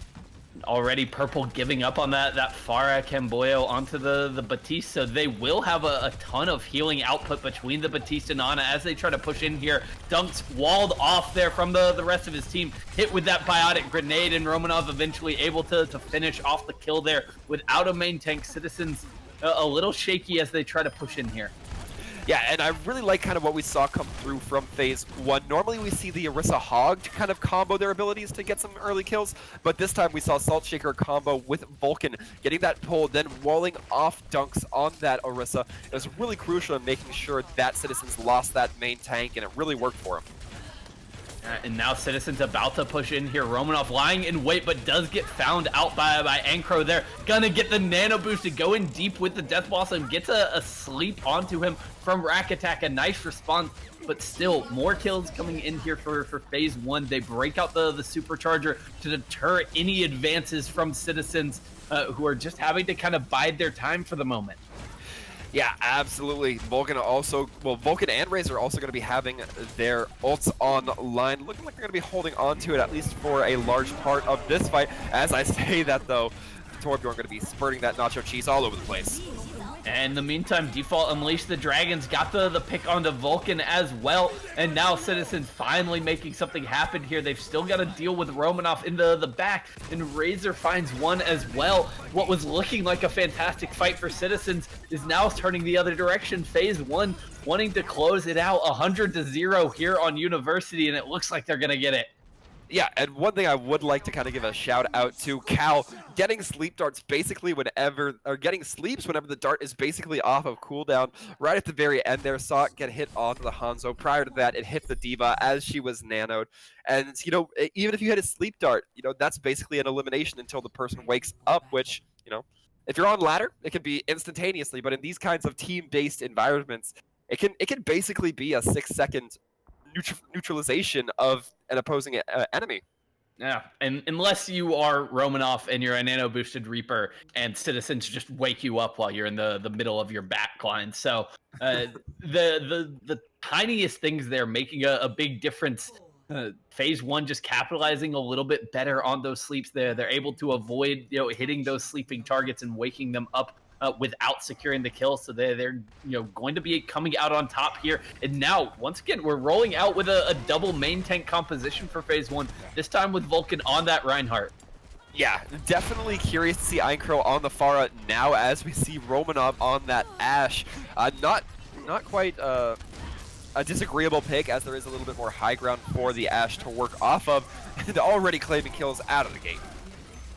Already Purple giving up on that Pharah Kemboyo onto the Batiste, so they will have a ton of healing output between the Batiste and Ana as they try to push in here. Dunks walled off there from the rest of his team, hit with that biotic grenade, and Romanov eventually able to finish off the kill there without a main tank. Citizens a little shaky as they try to push in here. Yeah, and I really like kind of what we saw come through from phase 1. Normally we see the Orisa Hog to kind of combo their abilities to get some early kills, but this time we saw Salt Shaker combo with Vulcan, getting that pull, then walling off Dunks on that Orisa. It was really crucial in making sure that Citizens lost that main tank, and it really worked for him. And now Citizens about to push in here. Romanov lying in wait, but does get found out by Ankro there. Gonna get the nano boost to go in deep with the Death Blossom. Gets a sleep onto him from Rack Attack. A nice response, but still more kills coming in here for phase one. They break out the supercharger to deter any advances from Citizens, who are just having to kind of bide their time for the moment. Yeah, absolutely. Vulcan and Razor are also going to be having their ults online. Looking like they're going to be holding on to it at least for a large part of this fight. As I say that, though, Torbjorn going to be spurting that nacho cheese all over the place. And in the meantime, Default Unleash the Dragons got the pick onto Vulcan as well. And now Citizens finally making something happen here. They've still got to deal with Romanov in the back. And Razor finds one as well. What was looking like a fantastic fight for Citizens is now turning the other direction. Phase one wanting to close it out 100-0 here on University. And it looks like they're going to get it. Yeah, and one thing I would like to kind of give a shout out to Cal, getting sleep darts basically getting sleeps whenever the dart is basically off of cooldown. Right at the very end there, saw it get hit onto the Hanzo. Prior to that, it hit the D.Va as she was nanoed. And, you know, even if you hit a sleep dart, you know, that's basically an elimination until the person wakes up, which, you know, if you're on ladder, it can be instantaneously, but in these kinds of team-based environments, it can basically be a 6-second neutralization of an opposing enemy. Yeah, and unless you are Romanov and you're a nano boosted Reaper and Citizens just wake you up while you're in the middle of your backline. So the tiniest things there making a big difference. Phase one just capitalizing a little bit better on those sleeps there. They're able to avoid, you know, hitting those sleeping targets and waking them up without securing the kill. So they're going to be coming out on top here. And now, once again, we're rolling out with a double main tank composition for phase one, this time with Vulcan on that Reinhardt. Yeah, definitely curious to see Einkro on the Pharah now as we see Romanov on that Ashe. Not quite a disagreeable pick, as there is a little bit more high ground for the Ashe to work off of, and already claiming kills out of the gate.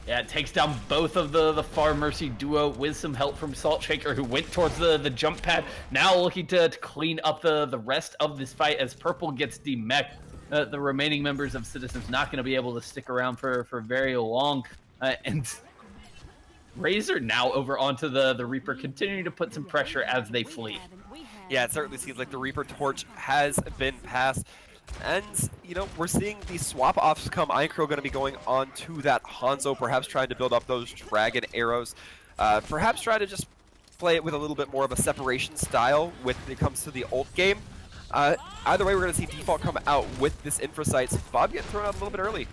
Yeah, it takes down both of the Far Mercy duo with some help from Salt Shaker, who went towards the jump pad. Now looking to clean up the rest of this fight as Purple gets demeched. The remaining members of Citizens not going to be able to stick around for very long. And Razor now over onto the Reaper, continuing to put some pressure as they flee. Yeah, it certainly seems like the Reaper torch has been passed. And, you know, we're seeing the swap-offs come. Einkro going to be going on to that Hanzo, perhaps trying to build up those Dragon Arrows. Perhaps try to just play it with a little bit more of a separation style when it comes to the ult game. Either way, we're going to see Default come out with this Infrasights. Bob getting thrown out a little bit early.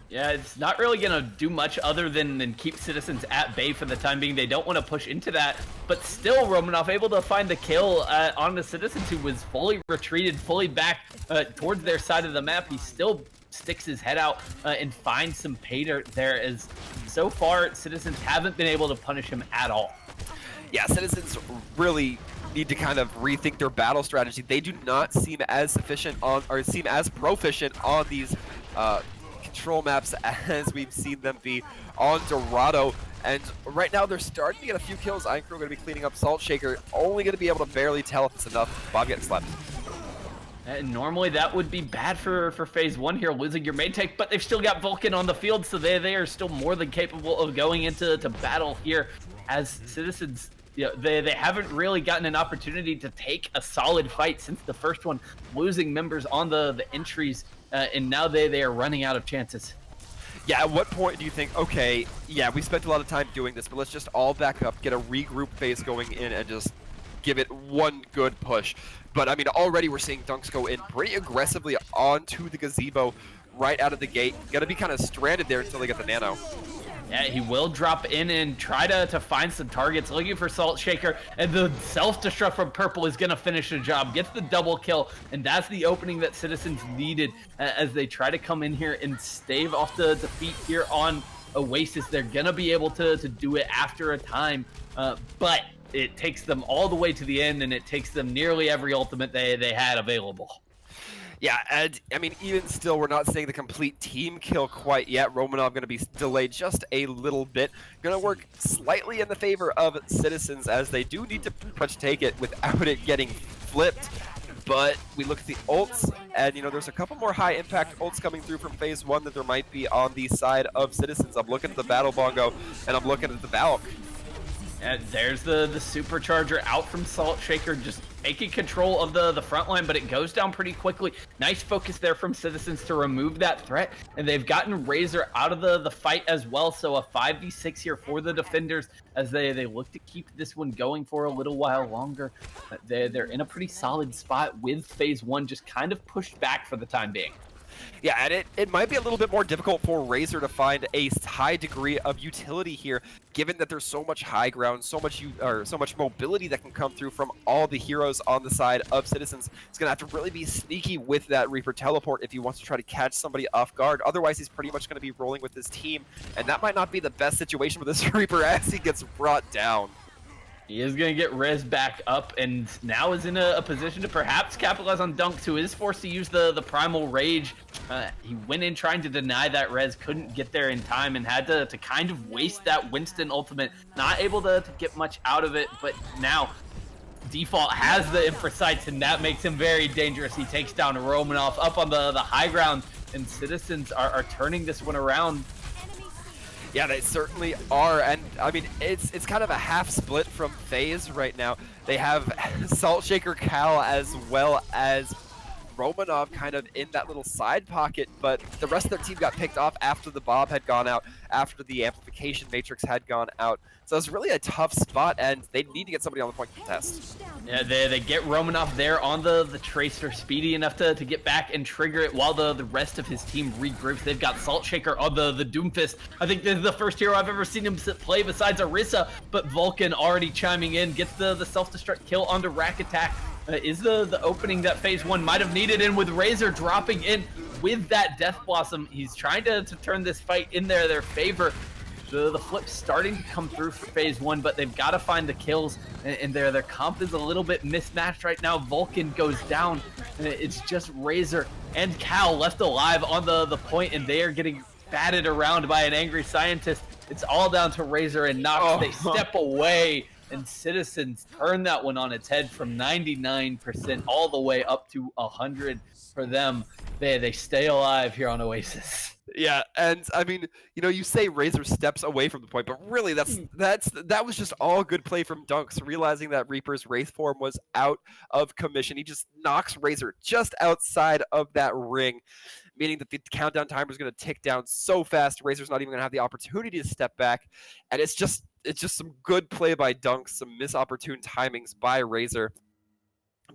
Yeah, it's not really going to do much other than keep Citizens at bay for the time being. They don't want to push into that, but still Romanov able to find the kill on the Citizens, who was fully retreated, fully back towards their side of the map. He still sticks his head out and finds some pay dirt there, as so far Citizens haven't been able to punish him at all. Yeah, Citizens really need to kind of rethink their battle strategy. They do not seem as efficient on, or seem as proficient on these control maps as we've seen them be on Dorado. And right now they're starting to get a few kills. Einkro going to be cleaning up Salt Shaker, only going to be able to barely tell if it's enough. Bob getting slept. And normally that would be bad for phase one here, losing your main tank, but they've still got Vulcan on the field, so they are still more than capable of going into battle here as Citizens. You know, they haven't really gotten an opportunity to take a solid fight since the first one, losing members on the entries, and now they are running out of chances. Yeah, at what point do you think, okay, yeah, we spent a lot of time doing this, but let's just all back up, get a regroup phase going in, and just give it one good push? But, I mean, already we're seeing Dunks go in pretty aggressively onto the gazebo right out of the gate. Gonna be kind of stranded there until they get the nano. Yeah, he will drop in and try to find some targets, looking for Salt Shaker, and the self-destruct from Purple is going to finish the job, gets the double kill, and that's the opening that Citizens needed as they try to come in here and stave off the defeat here on Oasis. They're going to be able to do it after a time, but it takes them all the way to the end, and it takes them nearly every ultimate they had available. Yeah, and I mean, even still, we're not seeing the complete team kill quite yet. Romanov going to be delayed just a little bit. Going to work slightly in the favor of Citizens, as they do need to pretty much take it without it getting flipped. But we look at the ults, and there's a couple more high impact ults coming through from phase 1 that there might be on the side of Citizens. I'm looking at the Battle Bongo, and I'm looking at the Valk. And there's the supercharger out from Salt Shaker, just taking control of the front line, but it goes down pretty quickly. Nice focus there from Citizens to remove that threat, and they've gotten Razor out of the fight as well. So a 5v6 here for the defenders as they look to keep this one going for a little while longer. They're in a pretty solid spot with phase 1 just kind of pushed back for the time being. Yeah, and it might be a little bit more difficult for Razor to find a high degree of utility here, given that there's so much high ground, so much mobility that can come through from all the heroes on the side of Citizens. He's gonna have to really be sneaky with that Reaper teleport if he wants to try to catch somebody off guard. Otherwise, he's pretty much gonna be rolling with his team, and that might not be the best situation for this Reaper as he gets brought down. He is going to get Rez back up, and now is in a position to perhaps capitalize on Dunks, who is forced to use the Primal Rage. He went in trying to deny that Rez, couldn't get there in time, and had to kind of waste that Winston ultimate. Not able to get much out of it, but now Default has the imprecise, and that makes him very dangerous. He takes down Romanov up on the high ground, and Citizens are turning this one around. Yeah, they certainly are, and I mean, it's kind of a half split from FaZe right now. They have Salt Shaker Cal as well as Romanov kind of in that little side pocket, but the rest of their team got picked off after the Bob had gone out, after the Amplification Matrix had gone out. So it's really a tough spot, and they need to get somebody on the point contest. Yeah, they get Romanov there on the Tracer, speedy enough to get back and trigger it while the rest of his team regroups. They've got Salt Shaker on the Doomfist. I think this is the first hero I've ever seen him play besides Orisa, but Vulcan already chiming in, gets the self-destruct kill onto Rack Attack. Is the opening that phase 1 might have needed, and with Razor dropping in with that Death Blossom, he's trying to turn this fight in their favor. The flip's starting to come through for phase 1, but they've got to find the kills, and their comp is a little bit mismatched right now. Vulcan goes down, and it's just Razor and Cal left alive on the point, and they are getting batted around by an angry scientist. It's all down to Razor and Nox. They step away, and Citizens turn that one on its head from 99% all the way up to 100 for them. They stay alive here on Oasis. Yeah, and I mean, you say Razor steps away from the point, but really that was just all good play from Dunks, realizing that Reaper's Wraith form was out of commission. He just knocks Razor just outside of that ring, meaning that the countdown timer is going to tick down so fast, Razor's not even going to have the opportunity to step back, and it's just some good play by Dunks, some misopportune timings by Razor.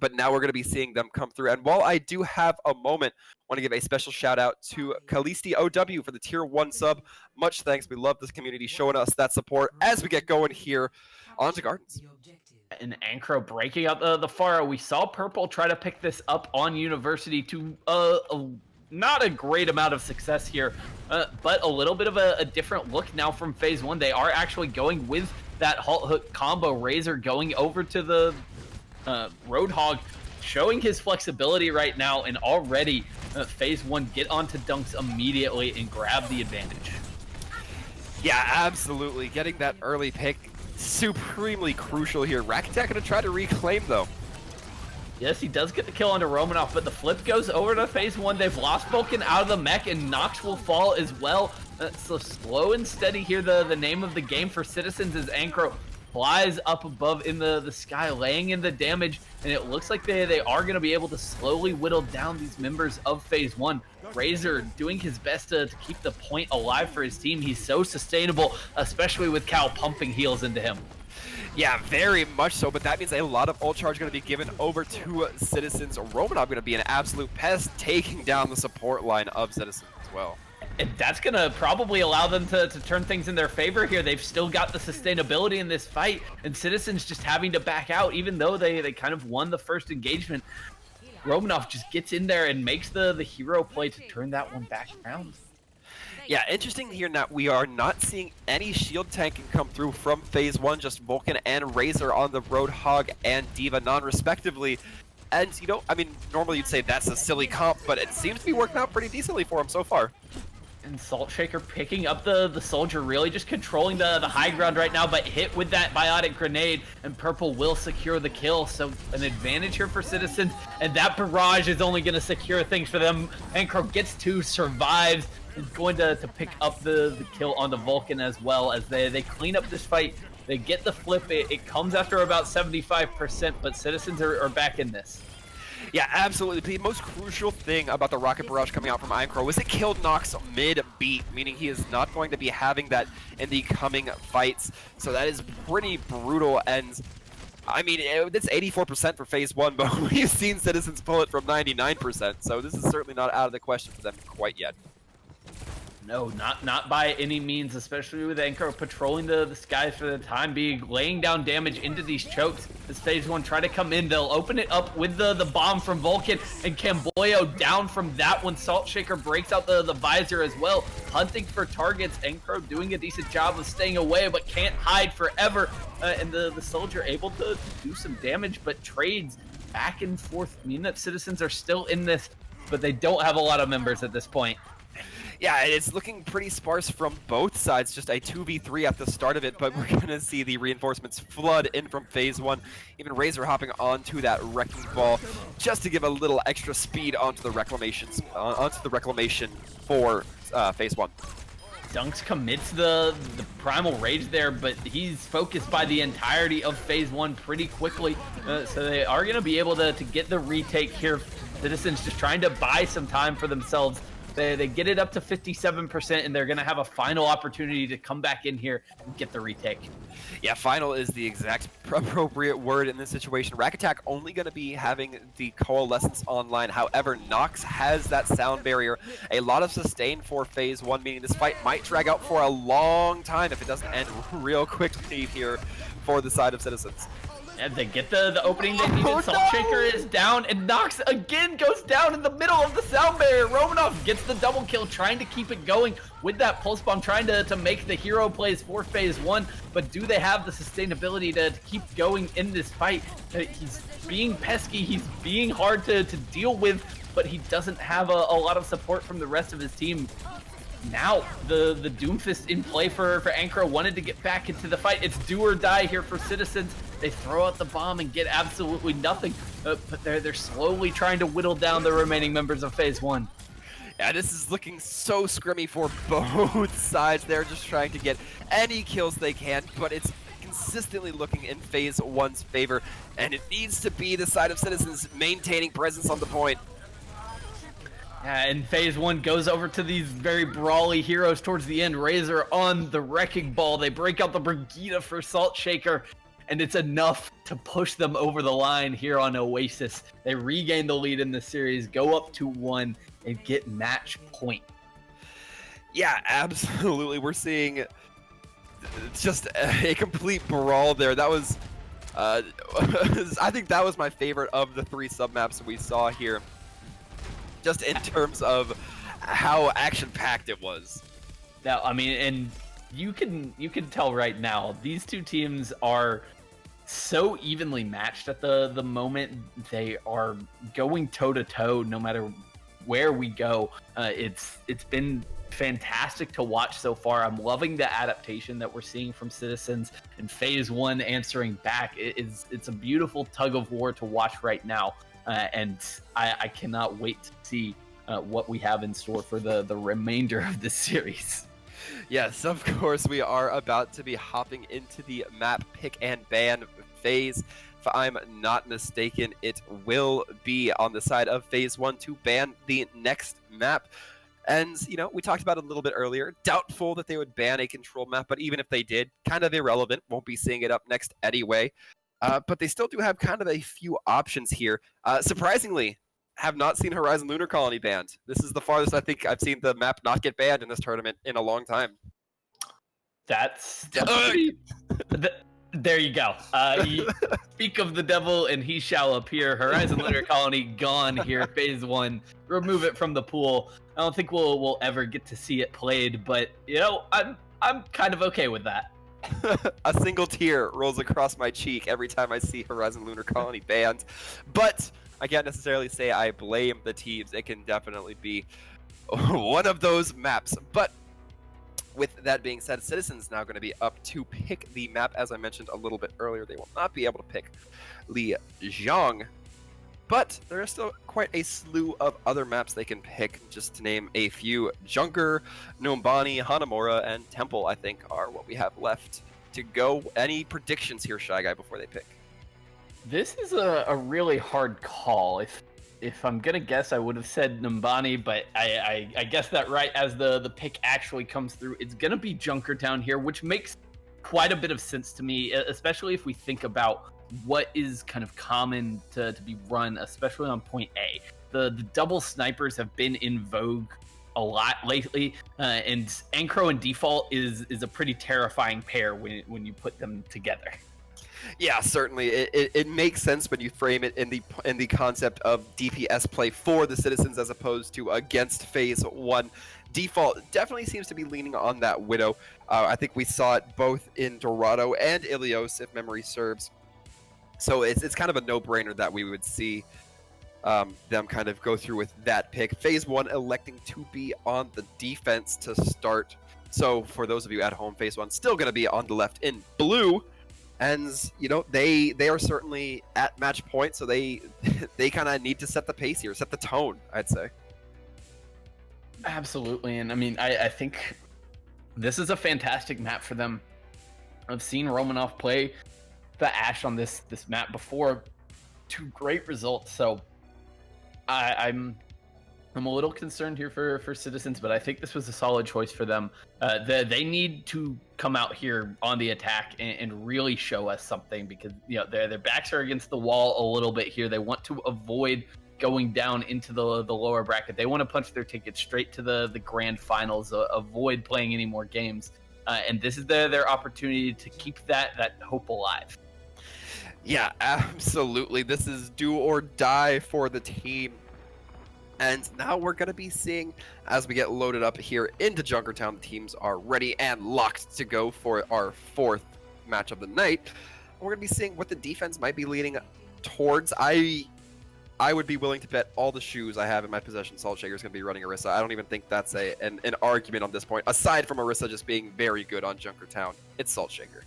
But now we're going to be seeing them come through. And while I do have a moment, I want to give a special shout out to Kalisti OW for the tier 1 sub. Much thanks. We love this community showing us that support as we get going here onto Gardens. And Ankro breaking out the Pharah. We saw Purple try to pick this up on University to not a great amount of success here, but a little bit of a different look now from phase 1. They are actually going with that Halt Hook combo. Razor going over to the Roadhog, showing his flexibility right now, and already phase 1 get onto Dunks immediately and grab the advantage. Yeah, absolutely. Getting that early pick, supremely crucial here. Rack Attack going to try to reclaim, though. Yes, he does get the kill onto Romanov, but the flip goes over to phase 1. They've lost Vulcan out of the mech, and Nox will fall as well. So slow and steady here, the name of the game for Citizens, is Ankro flies up above in the sky, laying in the damage, and it looks like they are going to be able to slowly whittle down these members of phase 1. Razor doing his best to keep the point alive for his team. He's so sustainable, especially with Cal pumping heals into him. Yeah, very much so, but that means a lot of ult charge going to be given over to Citizens. Romanov going to be an absolute pest, taking down the support line of Citizens as well. And that's going to probably allow them to turn things in their favor here. They've still got the sustainability in this fight, and Citizens just having to back out, even though they kind of won the first engagement. Romanov just gets in there and makes the hero play to turn that one back around. Yeah, interesting here that we are not seeing any shield tanking come through from phase 1, just Vulcan and Razor on the Roadhog and Diva non-respectively. And, I mean, normally you'd say that's a silly comp, but it seems to be working out pretty decently for him so far. And Salt Shaker picking up the soldier, really just controlling the high ground right now, but hit with that biotic grenade, and Purple will secure the kill. So an advantage here for Citizens, and that barrage is only going to secure things for them. Ankro gets 2, survives, is going to pick up the kill on the Vulcan as well, as they clean up this fight. They get the flip. It comes after about 75%, but Citizens are back in this. Yeah, absolutely. The most crucial thing about the rocket barrage coming out from Ironcrow was it killed Nox mid-beat, meaning he is not going to be having that in the coming fights. So that is pretty brutal, and I mean, it's 84% for phase 1, but we've seen Citizens pull it from 99%, so this is certainly not out of the question for them quite yet. No, not by any means, especially with Ankro patrolling the skies for the time being, laying down damage into these chokes. As phase 1 try to come in, they'll open it up with the bomb from Vulcan, and Camboyo down from that one. Salt Shaker breaks out the visor as well, hunting for targets. Ankro doing a decent job of staying away, but can't hide forever. And the soldier able to do some damage, but trades back and forth mean that Citizens are still in this, but they don't have a lot of members at this point. Yeah, it's looking pretty sparse from both sides, just a 2v3 at the start of it, but we're going to see the reinforcements flood in from phase 1. Even Razor hopping onto that wrecking ball just to give a little extra speed onto the reclamation for phase 1. Dunks commits the primal rage there, but he's focused by the entirety of phase 1 pretty quickly, so they are going to be able to get the retake here. Citizens just trying to buy some time for themselves. They get it up to 57%, and they're going to have a final opportunity to come back in here and get the retake. Yeah, final is the exact appropriate word in this situation. Rack Attack only going to be having the Coalescence online. However, Nox has that sound barrier. A lot of sustain for phase 1, meaning this fight might drag out for a long time if it doesn't end real quickly here for the side of Citizens. And they get the opening they needed. Salt Shaker is down, and Nox again goes down in the middle of the sound barrier. Romanov gets the double kill, trying to keep it going with that pulse bomb, trying to make the hero plays for phase 1. But do they have the sustainability to keep going in this fight? He's being pesky, he's being hard to deal with, but he doesn't have a lot of support from the rest of his team. Now, the Doomfist in play for Ankro wanted to get back into the fight. It's do or die here for Citizens. They throw out the bomb and get absolutely nothing, but they're slowly trying to whittle down the remaining members of phase 1. Yeah, this is looking so scrimmy for both sides. They're just trying to get any kills they can, but it's consistently looking in phase 1's favor, and it needs to be the side of Citizens maintaining presence on the point. And phase 1 goes over to these very brawly heroes towards the end. Razor on the wrecking ball. They break out the Brigida for Salt Shaker, and it's enough to push them over the line here on Oasis. They regain the lead in the series, go up to 1, and get match point. Yeah, absolutely. We're seeing just a complete brawl there. That was, I think that was my favorite of the 3 submaps we saw here. Just in terms of how action-packed it was. Now, I mean, and you can tell right now, these two teams are so evenly matched at the moment. They are going toe-to-toe no matter where we go. It's been fantastic to watch so far. I'm loving the adaptation that we're seeing from Citizens, and phase 1 answering back. It's a beautiful tug of war to watch right now. And I cannot wait to see what we have in store for the remainder of this series. Yes, of course, we are about to be hopping into the map pick and ban phase. If I'm not mistaken, it will be on the side of phase 1 to ban the next map. And, you know, we talked about it a little bit earlier. Doubtful that they would ban a control map, but even if they did, kind of irrelevant. Won't be seeing it up next anyway. But they still do have kind of a few options here. Surprisingly, have not seen Horizon Lunar Colony banned. This is the farthest I think I've seen the map not get banned in this tournament in a long time. That's there you go. You speak of the devil and he shall appear. Horizon Lunar Colony gone here, phase 1. Remove it from the pool. I don't think we'll ever get to see it played, but you know, I'm kind of okay with that. A single tear rolls across my cheek every time I see Horizon Lunar Colony banned. But I can't necessarily say I blame the teams. It can definitely be one of those maps. But with that being said, Citizens now going to be up to pick the map. As I mentioned a little bit earlier, they will not be able to pick Li Zhang. But there are still quite a slew of other maps they can pick, just to name a few. Junker, Nombani, Hanamura, and Temple, I think, are what we have left to go. Any predictions here, Shy Guy, before they pick? This is a really hard call. If I'm gonna guess, I would have said Numbani, but I guess that right as the pick actually comes through, it's gonna be Junkertown here, which makes quite a bit of sense to me, especially if we think about what is kind of common to be run, especially on point A. The double snipers have been in vogue a lot lately, and Ankro and Default is a pretty terrifying pair when you put them together. Yeah, certainly. It makes sense when you frame it in the concept of DPS play for the Citizens as opposed to against Phase 1. Default definitely seems to be leaning on that Widow. I think we saw it both in Dorado and Ilios, if memory serves. So it's kind of a no-brainer that we would see them kind of go through with that pick. Phase 1 electing to be on the defense to start. So for those of you at home, Phase 1 still going to be on the left in blue. And, you know, they are certainly at match point, so they kind of need to set the pace here, set the tone, I'd say. Absolutely, and I mean, I think this is a fantastic map for them. I've seen Romanov play the Ashe on this map before to great results, so I'm a little concerned here for Citizens, but I think this was a solid choice for them. They need to come out here on the attack and really show us something, because you know their backs are against the wall a little bit here. They want to avoid going down into the lower bracket. They want to punch their ticket straight to the grand finals, avoid playing any more games, and this is their opportunity to keep that hope alive. Yeah, absolutely. This is do or die for the team. And now we're going to be seeing, as we get loaded up here into Junkertown, the teams are ready and locked to go for our fourth match of the night. We're going to be seeing what the defense might be leaning towards. I would be willing to bet all the shoes I have in my possession Salt Shaker is going to be running Orisa. I don't even think that's an argument on this point, aside from Orisa just being very good on Junkertown. It's Salt Shaker.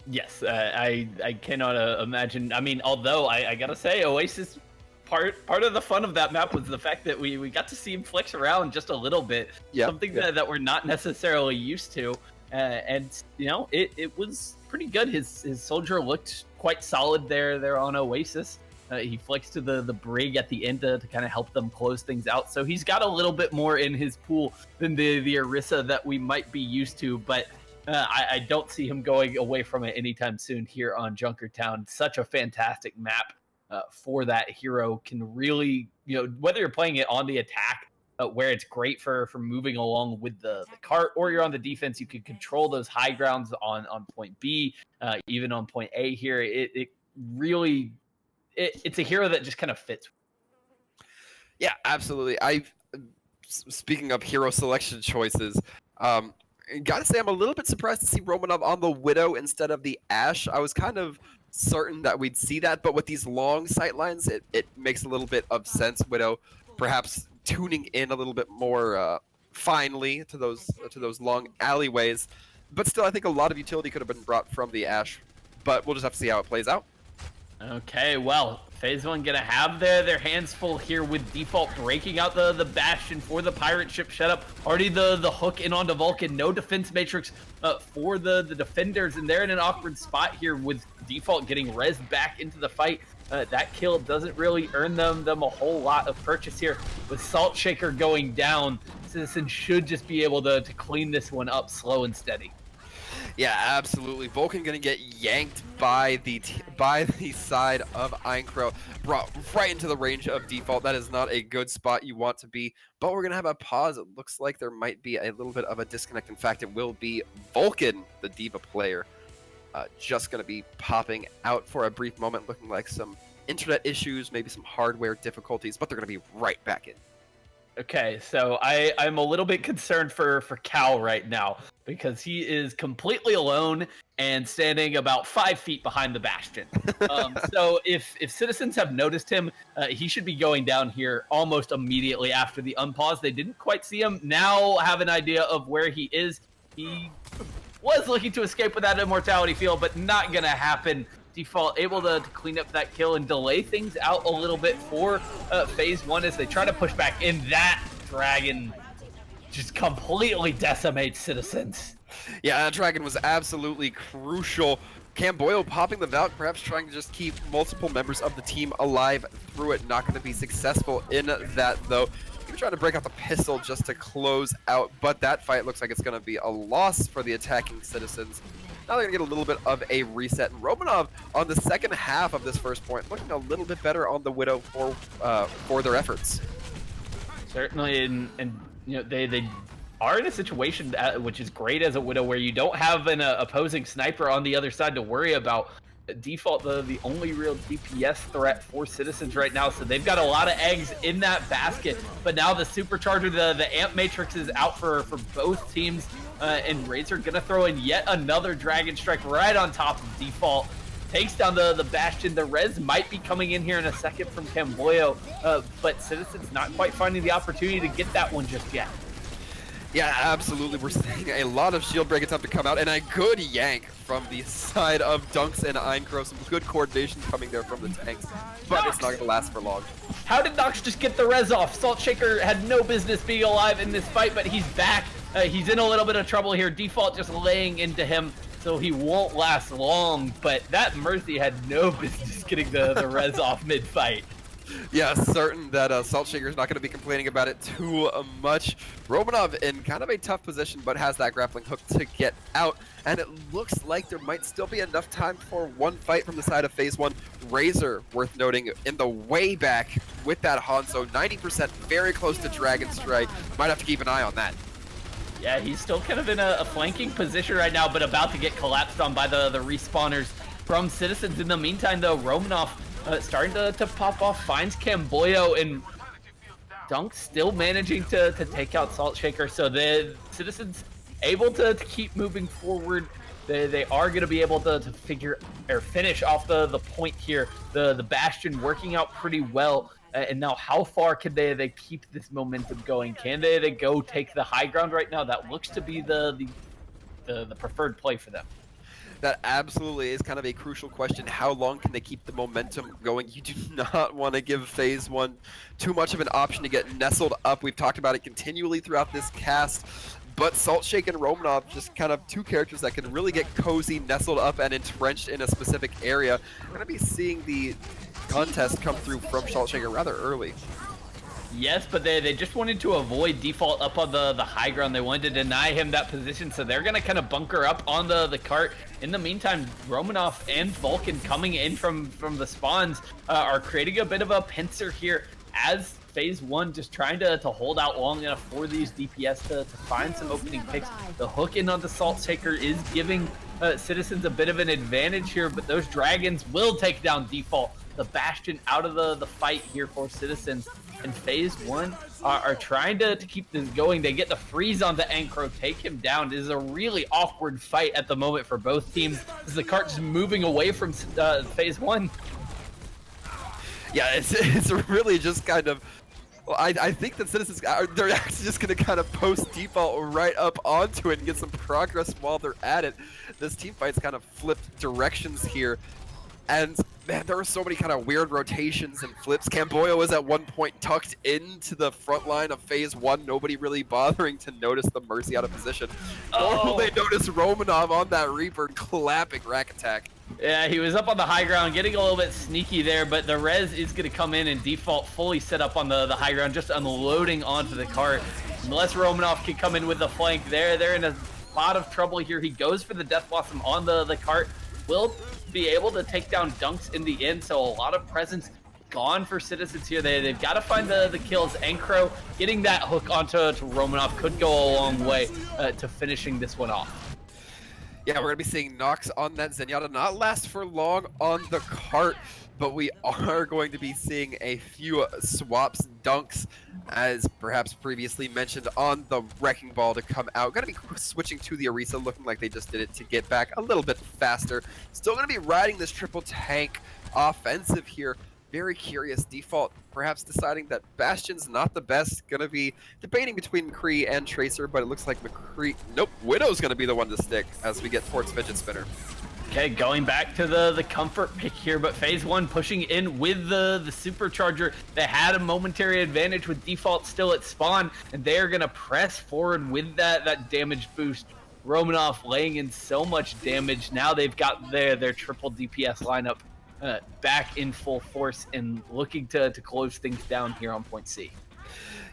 Yes, I cannot imagine. I mean, although I gotta say, Oasis part of the fun of that map was the fact that we got to see him flex around just a little bit, something that we're not necessarily used to, and you know it was pretty good. His soldier looked quite solid there on Oasis. He flexed to the brig at the end to kind of help them close things out, so he's got a little bit more in his pool than the Orisa that we might be used to, but I don't see him going away from it anytime soon here on Junkertown. Such a fantastic map for that hero. Can really, you know, whether you're playing it on the attack, where it's great for moving along with the cart, or you're on the defense, you can control those high grounds on point B, even on point A here. It really, it's a hero that just kind of fits. Yeah, absolutely. Speaking of hero selection choices, gotta say I'm a little bit surprised to see Romanov on the Widow instead of the Ashe. I was kind of certain that we'd see that, but with these long sight lines, it makes a little bit of sense. Widow perhaps tuning in a little bit more finely to those long alleyways, but still I think a lot of utility could have been brought from the Ashe, but we'll just have to see how it plays out. Okay, well, Phase 1 gonna have their hands full here with Default breaking out the Bastion for the pirate ship setup. Already the hook in onto Vulcan. No defense matrix for the defenders, and they're in an awkward spot here with Default getting rezzed back into the fight. That kill doesn't really earn them a whole lot of purchase here. With Salt Shaker going down, Citizen should just be able to clean this one up slow and steady. Yeah, absolutely. Vulcan gonna get yanked by the side of Einkro, brought right into the range of Default. That is not a good spot you want to be, but we're gonna have a pause. It looks like there might be a little bit of a disconnect. In fact, it will be Vulcan, the D.Va player, just gonna be popping out for a brief moment, looking like some internet issues, maybe some hardware difficulties, but they're gonna be right back in. Okay, so I'm a little bit concerned for Cal right now because he is completely alone and standing about 5 feet behind the bastion. So if citizens have noticed him, he should be going down here almost immediately after the unpause. They didn't quite see him. Now have an idea of where he is. He was looking to escape with that immortality field, but not gonna happen. Default able to clean up that kill and delay things out a little bit for phase one as they try to push back in. That dragon just completely decimates citizens. Yeah, that dragon was absolutely crucial. Camboyo popping the Valk, perhaps trying to just keep multiple members of the team alive through it. Not going to be successful in that, though. Even trying to break out the pistol just to close out, but that fight looks like it's going to be a loss for the attacking citizens. Now they're going to get a little bit of a reset. And Romanov on the second half of this first point, looking a little bit better on the Widow for their efforts. Certainly, and you know they are in a situation which is great as a Widow, where you don't have an opposing sniper on the other side to worry about. Default, the only real DPS threat for citizens right now, so they've got a lot of eggs in that basket. But now the supercharger, the amp matrix is out for both teams, and Razor gonna throw in yet another dragon strike right on top of Default. Takes down the bastion. The res might be coming in here in a second from Camboyo, but citizens not quite finding the opportunity to get that one just yet. Yeah, absolutely. We're seeing a lot of shield break attempt to come out, and a good yank from the side of Dunks and Eincro. Some good coordination coming there from the tanks, but it's not going to last for long. How did Nox just get the res off? Salt Shaker had no business being alive in this fight, but he's back. He's in a little bit of trouble here. Default just laying into him, so he won't last long, but that Mercy had no business getting the res off mid-fight. Yeah, certain that Salt Shaker's not going to be complaining about it too much. Romanov in kind of a tough position, but has that grappling hook to get out. And it looks like there might still be enough time for one fight from the side of phase one. Razor, worth noting, in the way back with that Hanzo, 90%, very close to Dragon Strike. Might have to keep an eye on that. Yeah, he's still kind of in a flanking position right now, but about to get collapsed on by the respawners from citizens. In the meantime, though, Romanov starting to pop off, finds Camboyo, and Dunk still managing to take out Salt Shaker. So the citizens able to keep moving forward. They are going to be able to figure or finish off the point here. The Bastion working out pretty well. And now how far can they keep this momentum going? Can they go take the high ground right now? That looks to be the preferred play for them. That absolutely is kind of a crucial question. How long can they keep the momentum going? You do not want to give phase one too much of an option to get nestled up. We've talked about it continually throughout this cast. But Salt Shake and Romanov, just kind of two characters that can really get cozy, nestled up, and entrenched in a specific area. We're going to be seeing the contest come through from Salt Shaker rather early. Yes, but they just wanted to avoid Default up on the high ground. They wanted to deny him that position, so they're going to kind of bunker up on the cart. In the meantime, Romanov and Vulcan coming in from the spawns are creating a bit of a pincer here as phase one just trying to hold out long enough for these DPS to find some opening picks. The hook in on the Salt Shaker is giving citizens a bit of an advantage here, but those dragons will take down Default. The Bastion out of the fight here for citizens. And phase one are trying to keep this going. They get the freeze on the Ankro, take him down. This is a really awkward fight at the moment for both teams. Is the cart just moving away from phase one? Yeah, it's really just kind of... Well, I think that citizens they're actually just going to kind of post Default right up onto it and get some progress while they're at it. This team fight's kind of flipped directions here. And man, there were so many kind of weird rotations and flips. Camboyo was at one point tucked into the front line of phase one, nobody really bothering to notice the Mercy out of position. Nor will they notice Romanov on that Reaper clapping rack attack. Yeah, he was up on the high ground, getting a little bit sneaky there, but the res is going to come in and Default fully set up on the high ground, just unloading onto the cart. Unless Romanov can come in with the flank there, they're in a lot of trouble here. He goes for the Death Blossom on the cart. Will be able to take down Dunks in the end, so a lot of presence gone for citizens here. They've got to find the kills. Ankro getting that hook onto Romanov could go a long way to finishing this one off. Yeah, we're going to be seeing Nox on that Zenyatta not last for long on the cart. but we are going to be seeing a few swaps, dunks, as perhaps previously mentioned, on the Wrecking Ball to come out. Going to be switching to the Orisa, looking like they just did it to get back a little bit faster. Still going to be riding this triple tank offensive here. Very curious. Default perhaps deciding that Bastion's not the best. Going to be debating between McCree and Tracer, but it looks like McCree... Nope, Widow's going to be the one to stick as we get towards Fidget Spinner. Okay, going back to the comfort pick here, but phase one pushing in with the supercharger. They had a momentary advantage with default still at spawn, and they are gonna press forward with that damage boost. Romanov laying in so much damage. Now they've got their triple DPS lineup back in full force and looking to close things down here on point C.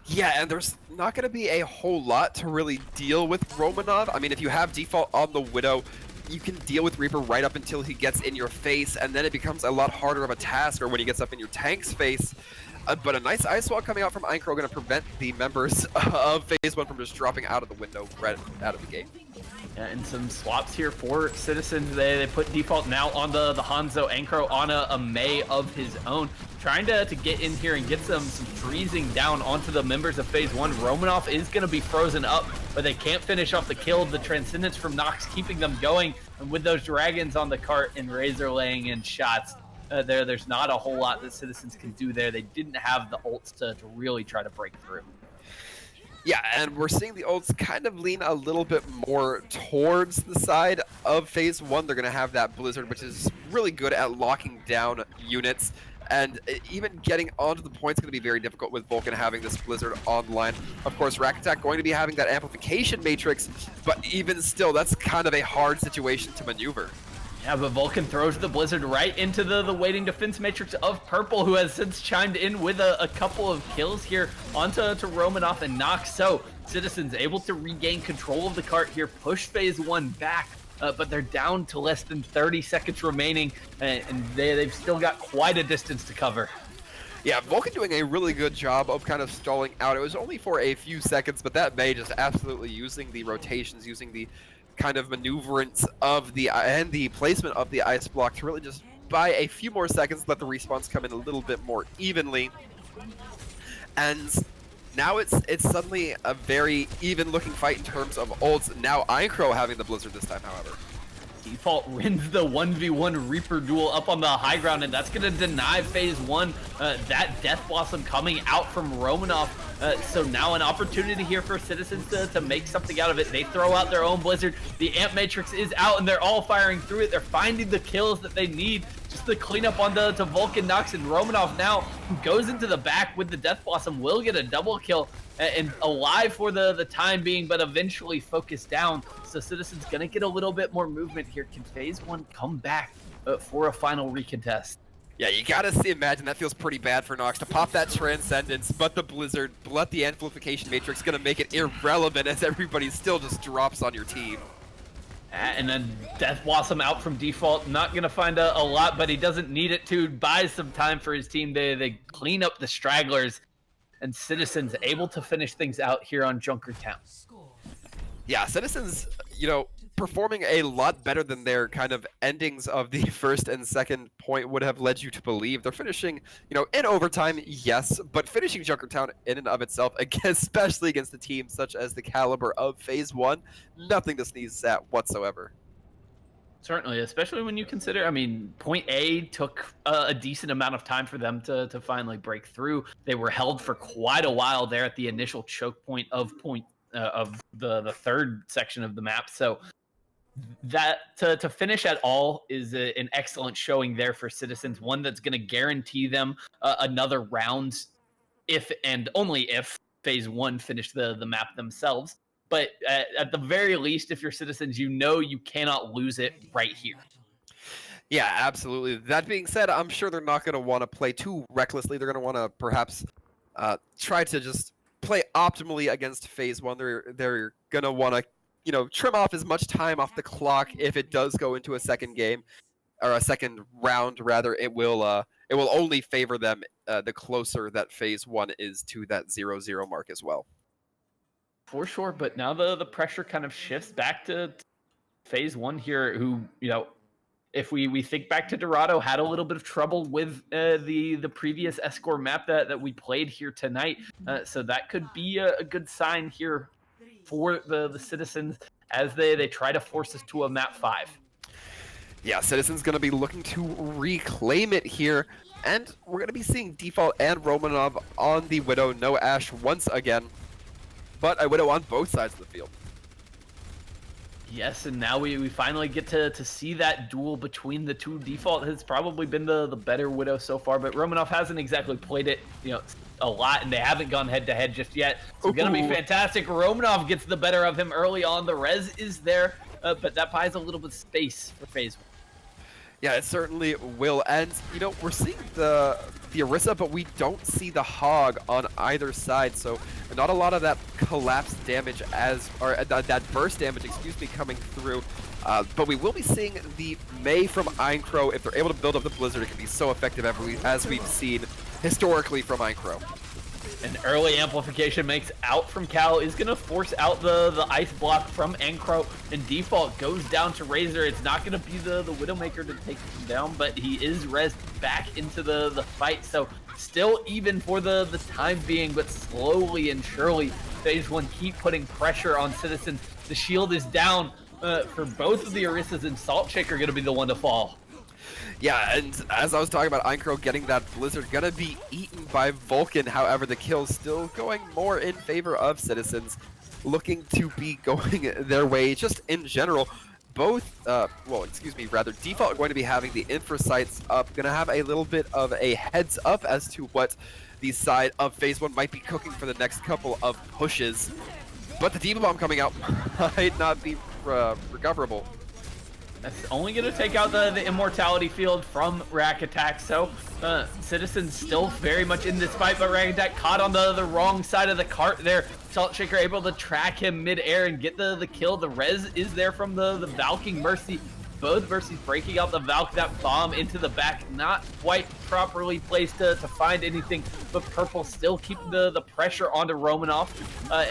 Yeah, and there's not going to be a whole lot to really deal with Romanov. I mean, if you have default on the Widow, you can deal with Reaper right up until he gets in your face, and then it becomes a lot harder of a task, or when he gets up in your tank's face. But a nice Ice Wall coming out from Einkro going to prevent the members of Phase 1 from just dropping out of the window right out of the gate. Yeah, and some swaps here for Citizens. They put default now on the Hanzo. Einkro on a Mei of his own. Trying to get in here and get some freezing down onto the members of Phase 1. Romanov is going to be frozen up, but they can't finish off the kill. The Transcendence from Nox keeping them going. And with those Dragons on the cart and Razor laying in shots, there's not a whole lot that Citizens can do there. They didn't have the ults to really try to break through. Yeah, and we're seeing the ults kind of lean a little bit more towards the side of Phase 1. They're going to have that Blizzard, which is really good at locking down units. And even getting onto the point is going to be very difficult with Vulcan having this Blizzard online. Of course, Rack Attack going to be having that amplification matrix, but even still, that's kind of a hard situation to maneuver. Yeah, but Vulcan throws the Blizzard right into the waiting defense matrix of Purple, who has since chimed in with a couple of kills here onto Romanov and Nox. So, Citizens able to regain control of the cart here, push Phase 1 back, but they're down to less than 30 seconds remaining, and they've still got quite a distance to cover. Yeah, Vulcan doing a really good job of kind of stalling out. It was only for a few seconds, but that Mei just absolutely using the rotations, using the kind of maneuverance of the placement of the ice block to really just buy a few more seconds, let the respawns come in a little bit more evenly. And now it's suddenly a very even looking fight in terms of ults. Now Einkro having the Blizzard this time, however. Default wins the 1v1 Reaper duel up on the high ground, and that's going to deny Phase 1 that Death Blossom coming out from Romanov. So now an opportunity here for Citizens to make something out of it. They throw out their own Blizzard. The Amp Matrix is out, and they're all firing through it. They're finding the kills that they need just to clean up on to Vulcan, Nox, and Romanov now, who goes into the back with the Death Blossom, will get a double kill and alive for the time being, but eventually focused down. So Citizens gonna get a little bit more movement here. Can Phase 1 come back for a final recontest? Yeah, you gotta imagine that feels pretty bad for Nox to pop that Transcendence, but the Blizzard, but the Amplification Matrix gonna make it irrelevant as everybody still just drops on your team. And then Death Blossom out from default, not going to find a lot, but he doesn't need it to buy some time for his team. They clean up the stragglers, and Citizens able to finish things out here on Junkertown. Yeah, Citizens, you know, performing a lot better than their kind of endings of the first and second point would have led you to believe. They're finishing, you know, in overtime, yes, but finishing Junkertown in and of itself, especially against a team such as the caliber of Phase 1, nothing to sneeze at whatsoever. Certainly, especially when you consider, I mean, point A took a decent amount of time for them to finally break through. They were held for quite a while there at the initial choke point of the third section of the map. So that to finish at all is an excellent showing there for Citizens, one that's going to guarantee them another round if and only if Phase 1 finish the map themselves. But at the very least, if you're Citizens, you know you cannot lose it right here. Yeah, absolutely. That being said, I'm sure they're not going to want to play too recklessly. They're going to want to perhaps try to just play optimally against Phase 1. They're going to want to, you know, trim off as much time off the clock if it does go into a second game, or a second round rather. It will only favor them the closer that Phase 1 is to that 0-0 mark as well. For sure, but now the pressure kind of shifts back to Phase 1 here, who, you know, if we think back to Dorado, had a little bit of trouble with the previous Escort map that we played here tonight. So that could be a good sign here for the Citizens as they try to force us to a map 5. Yeah, Citizen's going to be looking to reclaim it here, and we're going to be seeing Default and Romanov on the Widow. No Ash once again, but a Widow on both sides of the field. Yes, and now we finally get to see that duel between the two. Default has probably been the better Widow so far, but Romanov hasn't exactly played it, a lot, and they haven't gone head-to-head just yet. So it's going to be fantastic. Romanov gets the better of him early on. The res is there, but that buys a little bit of space for phase 1. Yeah, it certainly will. And, we're seeing the Orisa, but we don't see the Hog on either side. So not a lot of that collapse damage that burst damage, coming through. But we will be seeing the Mei from Einkrö. If they're able to build up the Blizzard, it can be so effective as we've seen historically from Einkrö. An early amplification makes out from Cal, is going to force out the ice block from Einkrö, and Default goes down to Razor. It's not going to be the Widowmaker to take him down, but he is rezzed back into the fight, so still even for the time being, but slowly and surely, phase 1 keep putting pressure on Citizens. The shield is down for both of the Orisas, and Saltshake are going to be the one to fall. Yeah, and as I was talking about Einkrö getting that Blizzard, gonna be eaten by Vulcan. However, the kill's still going more in favor of Citizens, looking to be going their way. Just in general, both, Default are going to be having the infra sites up, gonna have a little bit of a heads up as to what the side of phase 1 might be cooking for the next couple of pushes. But the Demon Bomb coming out might not be recoverable. That's only going to take out the Immortality field from Rack Attack, so Citizens still very much in this fight, but Rack Attack caught on the wrong side of the cart there. Saltshaker able to track him mid-air and get the kill. The res is there from the Valking Mercy. Both Mercies breaking out the Valk, that bomb into the back, not quite properly placed to find anything, but Purple still keeping the pressure onto Romanov,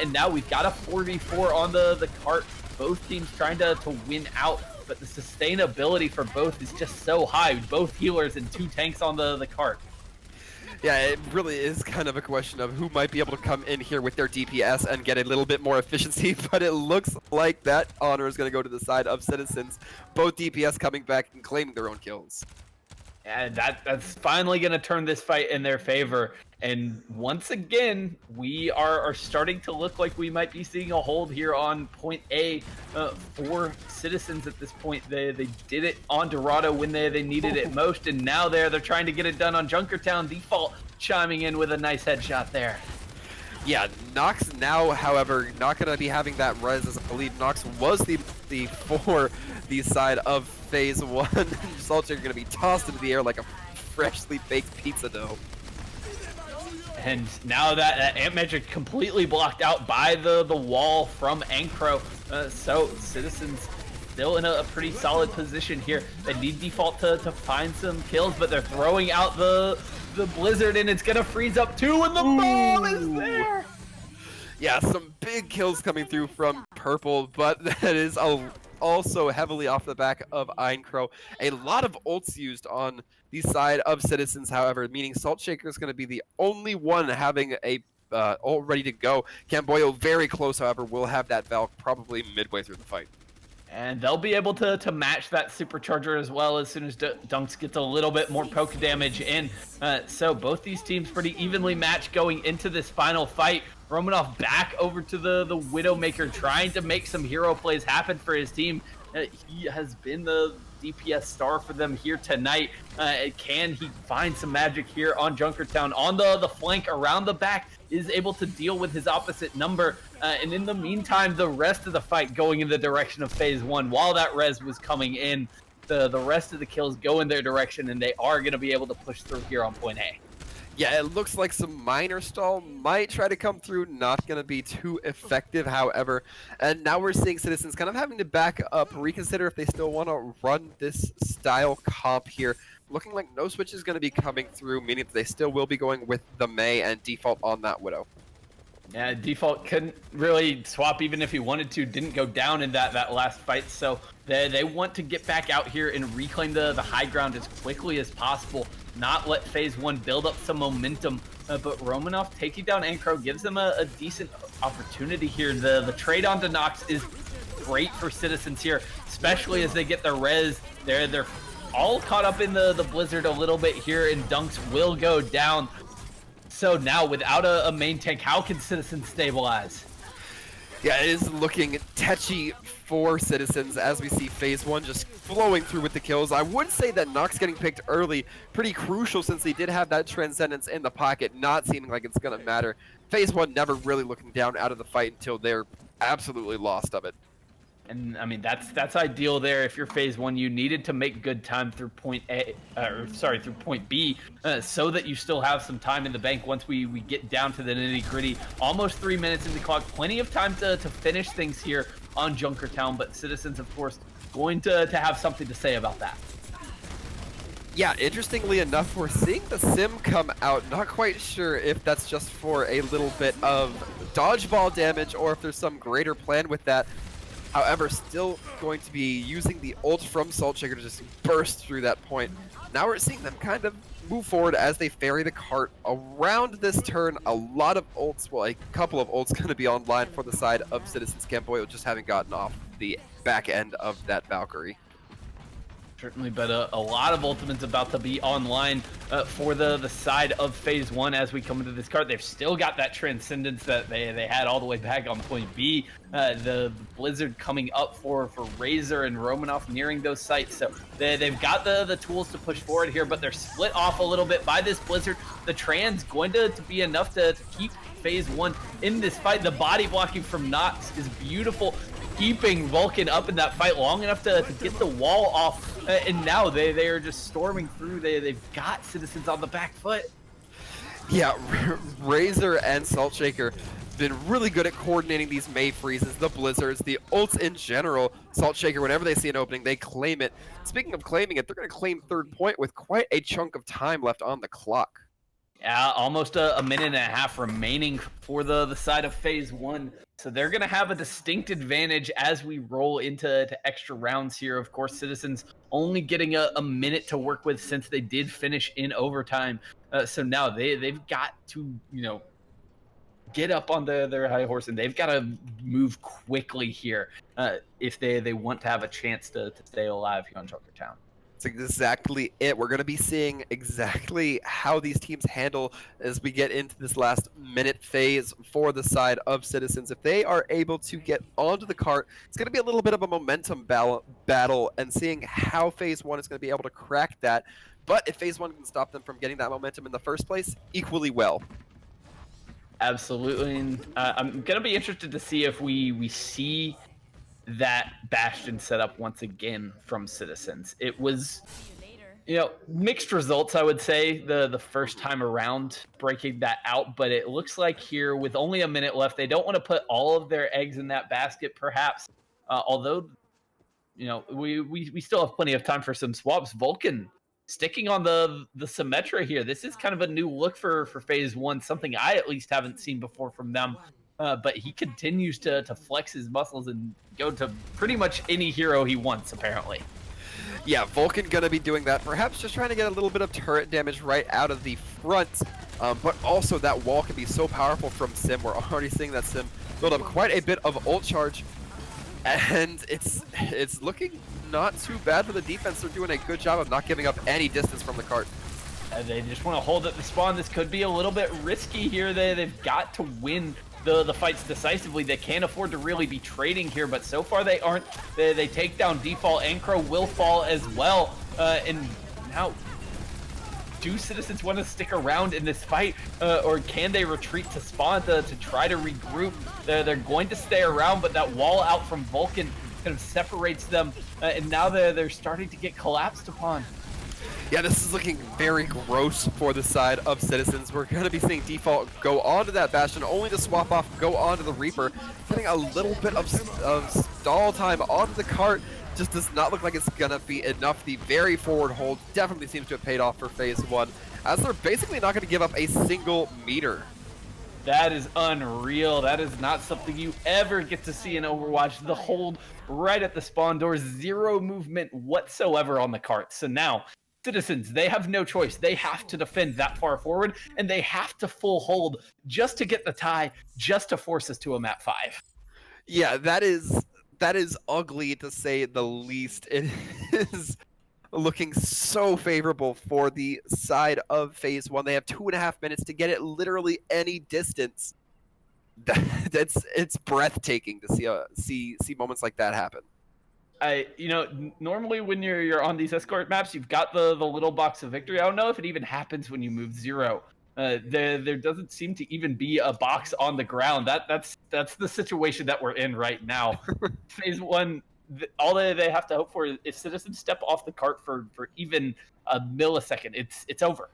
and now we've got a 4v4 on the cart. Both teams trying to win out, but the sustainability for both is just so high. Both healers and 2 tanks on the cart. Yeah, it really is kind of a question of who might be able to come in here with their DPS and get a little bit more efficiency, but it looks like that honor is going to go to the side of Citizens. Both DPS coming back and claiming their own kills. And that's finally going to turn this fight in their favor. And once again, we are starting to look like we might be seeing a hold here on point A for Citizens at this point. They did it on Dorado when they needed it most, and now they're trying to get it done on Junkertown. Default chiming in with a nice headshot there. Yeah, Nox now, however, not going to be having that res, as I believe Nox was the for the side of phase 1. Salter going to be tossed into the air like a freshly baked pizza dough. And now that Amp Magic completely blocked out by the wall from Einkrö, so Citizens still in a pretty solid position here. They need Default to find some kills, but they're throwing out the Blizzard, and it's gonna freeze up too, and the bomb is there! Yeah, some big kills coming through from Purple, but that is also heavily off the back of Einkrö. A lot of ults used on the side of Citizens, however, meaning Saltshaker is going to be the only one having a ult ready to go. Camboyo very close, however, will have that Valk probably midway through the fight. And they'll be able to match that supercharger as well as soon as Dunks gets a little bit more poke damage in. So both these teams pretty evenly matched going into this final fight. Romanov back over to the Widowmaker, trying to make some hero plays happen for his team. He has been the DPS star for them here tonight. Can he find some magic here on Junkertown? On the flank around the back, is able to deal with his opposite number. And in the meantime, the rest of the fight going in the direction of phase 1. While that res was coming in, the rest of the kills go in their direction, and they are going to be able to push through here on point A. Yeah, it looks like some minor stall might try to come through, not going to be too effective, however. And now we're seeing Citizens kind of having to back up, reconsider if they still want to run this style comp here. Looking like no switch is going to be coming through, meaning that they still will be going with the Mei and Default on that Widow. Yeah, Default couldn't really swap even if he wanted to. Didn't go down in that last fight. So they want to get back out here and reclaim the high ground as quickly as possible. Not let phase one build up some momentum. But Romanov taking down Ankro gives them a decent opportunity here. The trade on to Nox is great for Citizens here, especially as they get the res. They're all caught up in the blizzard a little bit here, and Dunks will go down. So now, without a main tank, how can Citizens stabilize? Yeah, it is looking tetchy for Citizens as we see phase one just flowing through with the kills. I would say that Nox getting picked early, pretty crucial since they did have that Transcendence in the pocket, not seeming like it's going to matter. Phase one never really looking down out of the fight until they're absolutely lost of it. And I mean, that's ideal there. If you're phase one, you needed to make good time through point through point B, so that you still have some time in the bank once we get down to the nitty gritty. Almost 3 minutes in the clock, plenty of time to finish things here on Junkertown. But Citizens, of course, going to have something to say about that. Yeah, interestingly enough, we're seeing the sim come out. Not quite sure if that's just for a little bit of dodgeball damage or if there's some greater plan with that. However, still going to be using the ult from Saltshaker to just burst through that point. Now we're seeing them kind of move forward as they ferry the cart around this turn. A lot of ults, well, a couple of ults going to be online for the side of Citizens Camp Oil, just having gotten off the back end of that Valkyrie. Certainly, but a lot of ultimates about to be online for the side of phase one as we come into this card. They've still got that Transcendence that they had all the way back on point B. The Blizzard coming up for Razor and Romanov nearing those sites. So they've got the tools to push forward here, but they're split off a little bit by this Blizzard. The Trans going to be enough to keep phase one in this fight. The body blocking from Nox is beautiful, keeping Vulcan up in that fight long enough to get the wall off, and now they are just storming through. They've got Citizens on the back foot. Yeah, Razor and Saltshaker been really good at coordinating these May freezes, the blizzards, the ults in general. Saltshaker, whenever they see an opening, they claim it. Speaking of claiming it, they're going to claim third point with quite a chunk of time left on the clock. Yeah, almost a minute and a half remaining for the side of phase one. So they're going to have a distinct advantage as we roll into extra rounds here. Of course, Citizens only getting a minute to work with since they did finish in overtime. So now they've got to, get up on their high horse, and they've got to move quickly here if they want to have a chance to stay alive here on Junkertown. That's exactly it. We're going to be seeing exactly how these teams handle as we get into this last minute phase for the side of Citizens. If they are able to get onto the cart, it's going to be a little bit of a momentum battle, and seeing how phase one is going to be able to crack that. But if phase one can stop them from getting that momentum in the first place, equally well. Absolutely. And, I'm going to be interested to see if we see that Bastion setup once again from Citizens. It was, mixed results, I would say, the first time around breaking that out, but it looks like here with only a minute left, they don't want to put all of their eggs in that basket, perhaps, although, we still have plenty of time for some swaps. Vulcan sticking on the Symmetra here. This is kind of a new look for phase one, something I at least haven't seen before from them. But he continues to flex his muscles and go to pretty much any hero he wants, apparently. Yeah, Vulcan going to be doing that. Perhaps just trying to get a little bit of turret damage right out of the front. But also that wall can be so powerful from Sim. We're already seeing that Sim build up quite a bit of ult charge. And it's looking not too bad for the defense. They're doing a good job of not giving up any distance from the cart. They just want to hold at the spawn. This could be a little bit risky here. They've got to win the fights decisively. They can't afford to really be trading here, but so far they aren't. They take down Default. Ankro will fall as well. And now, do Citizens want to stick around in this fight, or can they retreat to spawn to try to regroup? They're going to stay around, but that wall out from Vulcan kind of separates them, and now they're starting to get collapsed upon. Yeah, this is looking very gross for the side of Citizens. We're going to be seeing Default go onto that Bastion, only to swap off, go onto the Reaper. Getting a little bit of stall time onto the cart. Just does not look like it's going to be enough. The very forward hold definitely seems to have paid off for phase one, as they're basically not going to give up a single meter. That is unreal. That is not something you ever get to see in Overwatch. The hold right at the spawn doors, zero movement whatsoever on the cart. So now, Citizens, they have no choice. They have to defend that far forward, and they have to full hold just to get the tie, just to force us to a map 5. Yeah, that is ugly to say the least. It is looking so favorable for the side of phase 1. They have 2.5 minutes to get it literally any distance. It's breathtaking to see moments like that happen. Normally when you're on these escort maps, you've got the little box of victory. I don't know if it even happens when you move 0. There doesn't seem to even be a box on the ground. That's the situation that we're in right now. Phase 1, all they have to hope for is if Citizens step off the cart for even a millisecond, it's over.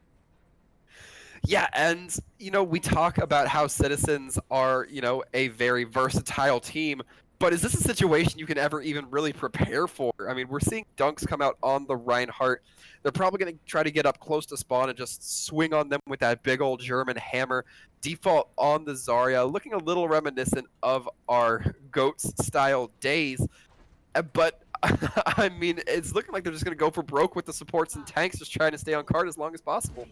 Yeah, and we talk about how Citizens are, a very versatile team, but is this a situation you can ever even really prepare for? I mean, we're seeing dunks come out on the Reinhardt. They're probably going to try to get up close to spawn and just swing on them with that big old German hammer. Default on the Zarya, looking a little reminiscent of our GOATS style days. But I mean, it's looking like they're just going to go for broke with the supports and tanks, just trying to stay on card as long as possible.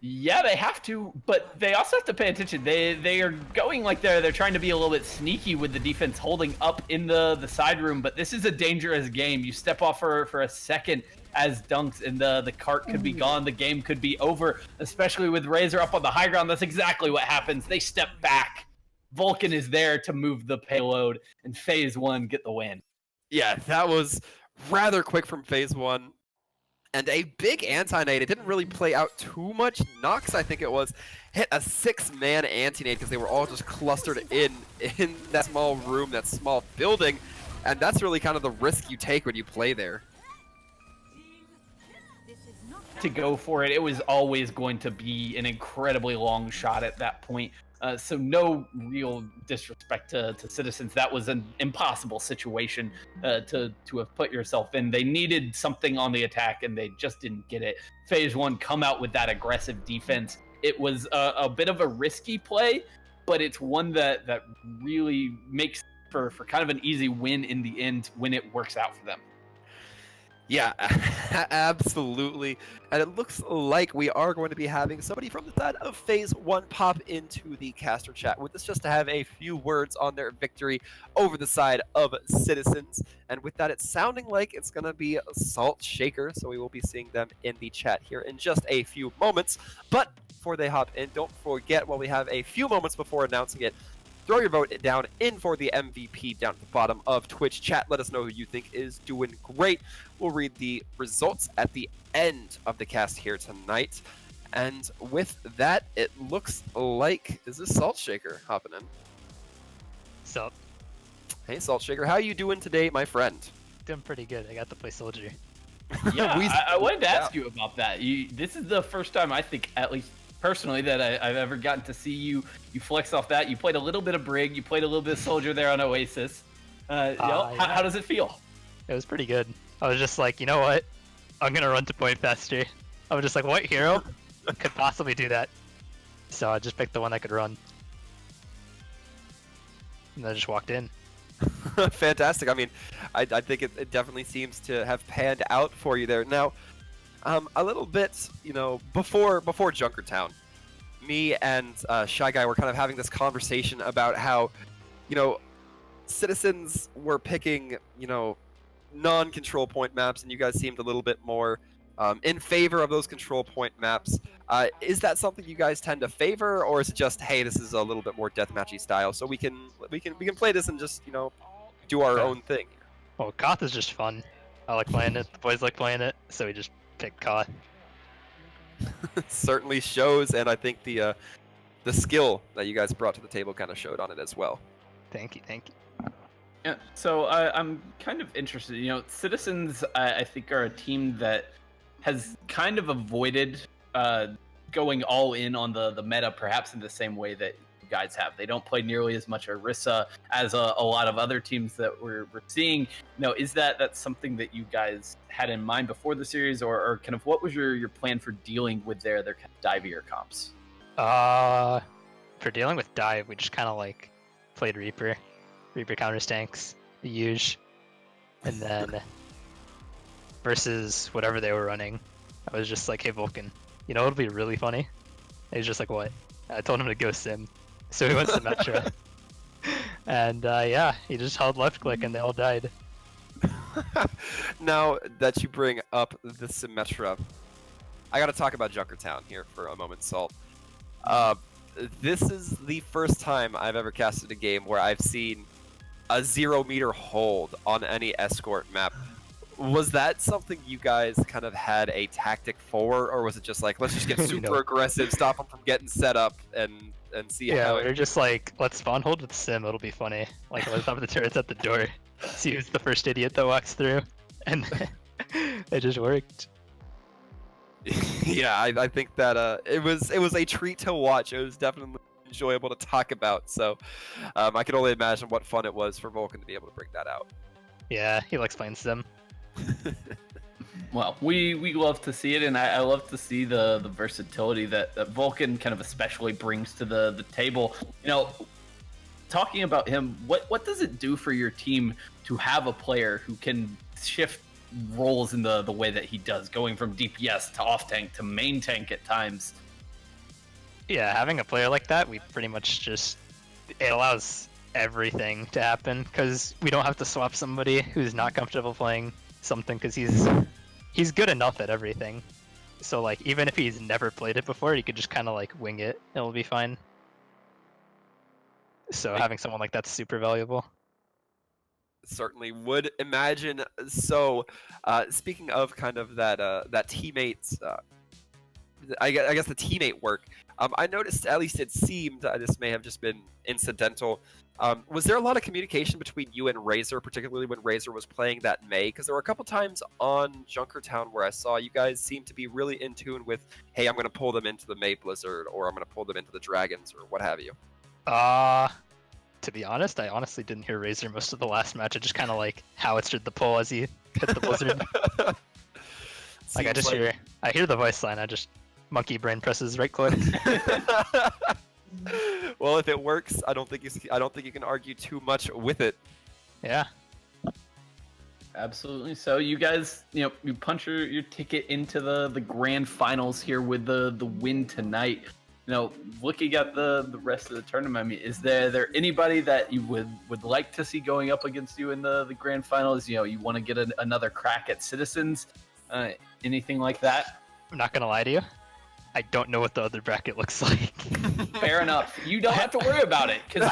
Yeah, they have to, but they also have to pay attention. They are going like they're trying to be a little bit sneaky with the defense holding up in the side room, but this is a dangerous game. You step off for a second as dunks and the cart could be gone, the game could be over, especially with Razor up on the high ground. That's exactly what happens. They step back. Vulcan is there to move the payload, and phase 1 get the win. Yeah, that was rather quick from phase 1. And a big anti-nade. It didn't really play out too much. Nox, I think it was, hit a 6-man anti-nade because they were all just clustered in that small room, that small building. And that's really kind of the risk you take when you play there. To go for it, it was always going to be an incredibly long shot at that point. So no real disrespect to Citizens. That was an impossible situation to have put yourself in. They needed something on the attack, and they just didn't get it. Phase 1 come out with that aggressive defense. It was a bit of a risky play, but it's one that really makes for kind of an easy win in the end when it works out for them. Yeah, absolutely. And it looks like we are going to be having somebody from the side of phase 1 pop into the caster chat with us just to have a few words on their victory over the side of Citizens. And with that, it's sounding like it's going to be Salt Shaker. So we will be seeing them in the chat here in just a few moments. But before they hop in, don't forget, while we have a few moments before announcing it, throw your vote down in for the MVP down at the bottom of Twitch chat. Let us know who you think is doing great. We'll read the results at the end of the cast here tonight. And with that, it looks like, is this Salt Shaker hopping in? What's up? Hey, Salt Shaker, how are you doing today, my friend? Doing pretty good. I got to play Soldier. Yeah, I wanted to ask you about that. This is the first time, I think, at least personally, that I've ever gotten to see you flex off that. You played a little bit of Brig, you played a little bit of Soldier there on Oasis. Yeah. How does it feel? It was pretty good. I was just like, you know what? I'm gonna run to point faster. I was just like, what hero could possibly do that? So I just picked the one that could run. And I just walked in. Fantastic. I mean, I think it definitely seems to have panned out for you there. Now, a little bit, before Junkertown, me and Shy Guy were kind of having this conversation about how, Citizens were picking, non-control point maps, and you guys seemed a little bit more in favor of those control point maps. Is that something you guys tend to favor, or is it just, hey, this is a little bit more deathmatchy style, so we can play this and just do our own thing? Well, Koth is just fun. I like playing it. The boys like playing it, so we just picked Koth. Certainly shows, and I think the skill that you guys brought to the table kind of showed on it as well. Thank you. Yeah, so I'm kind of interested. Citizens, I think, are a team that has kind of avoided going all in on the meta, perhaps in the same way that you guys have. They don't play nearly as much Orisa as a lot of other teams that we're seeing. Is that's something that you guys had in mind before the series, or kind of what was your plan for dealing with their kind of divier comps? for dealing with dive, we just kind of like played Reaper counters tanks, the huge, and then versus whatever they were running, I was just like, hey Vulcan, you know it'll be really funny? And he's just like, what? I told him to go sim, so he went Symmetra, and yeah, he just held left click and they all died. Now that you bring up the Symmetra, I got to talk about Junkertown here for a moment, Salt. This is the first time I've ever casted a game where I've seen a 0-meter hold on any escort map. Was that something you guys kind of had a tactic for, or was it just like, let's just get super No. aggressive, stop them from getting set up, and see Yeah, how we it... were just like, let's spawn hold with sim, it'll be funny. Like, let's have the turrets at the door, see who's the first idiot that walks through, and it just worked. Yeah, I think that it was a treat to watch. It was definitely enjoyable to talk about. So I can only imagine what fun it was for Vulcan to be able to bring that out. Yeah, he likes playing sim. Well, we love to see it, and I love to see the versatility that Vulcan kind of especially brings to the table. You know, talking about him, what does it do for your team to have a player who can shift roles in the way that he does, going from DPS to off tank to main tank at times? Yeah, having a player like that, we pretty much just, it allows everything to happen, because we don't have to swap somebody who's not comfortable playing something, because he's good enough at everything. So like, even if he's never played it before, he could just kind of like wing it, it'll be fine. So having someone like that's super valuable. Certainly would imagine. So speaking of kind of that teammates, I guess the teammate work, I noticed, at least it seemed, this may have just been incidental, was there a lot of communication between you and Razor, particularly when Razor was playing that Mei? Because there were a couple times on Junkertown where I saw you guys seem to be really in tune with, hey, I'm going to pull them into the Mei Blizzard, or I'm going to pull them into the Dragons, or what have you. To be honest, I honestly didn't hear Razor most of the last match. I just kind of like howistered the pull as he hit the Blizzard. Like I hear the voice line. I just monkey brain presses right click. Well, if it works, I don't think you can argue too much with it. Yeah. Absolutely. So you guys, you punch your ticket into the grand finals here with the win tonight. Looking at the rest of the tournament, I mean, is there anybody that you would like to see going up against you in the grand finals? You want to get another crack at Citizens, anything like that? I'm not gonna lie to you. I don't know what the other bracket looks like. Fair enough. You don't have to worry about it, because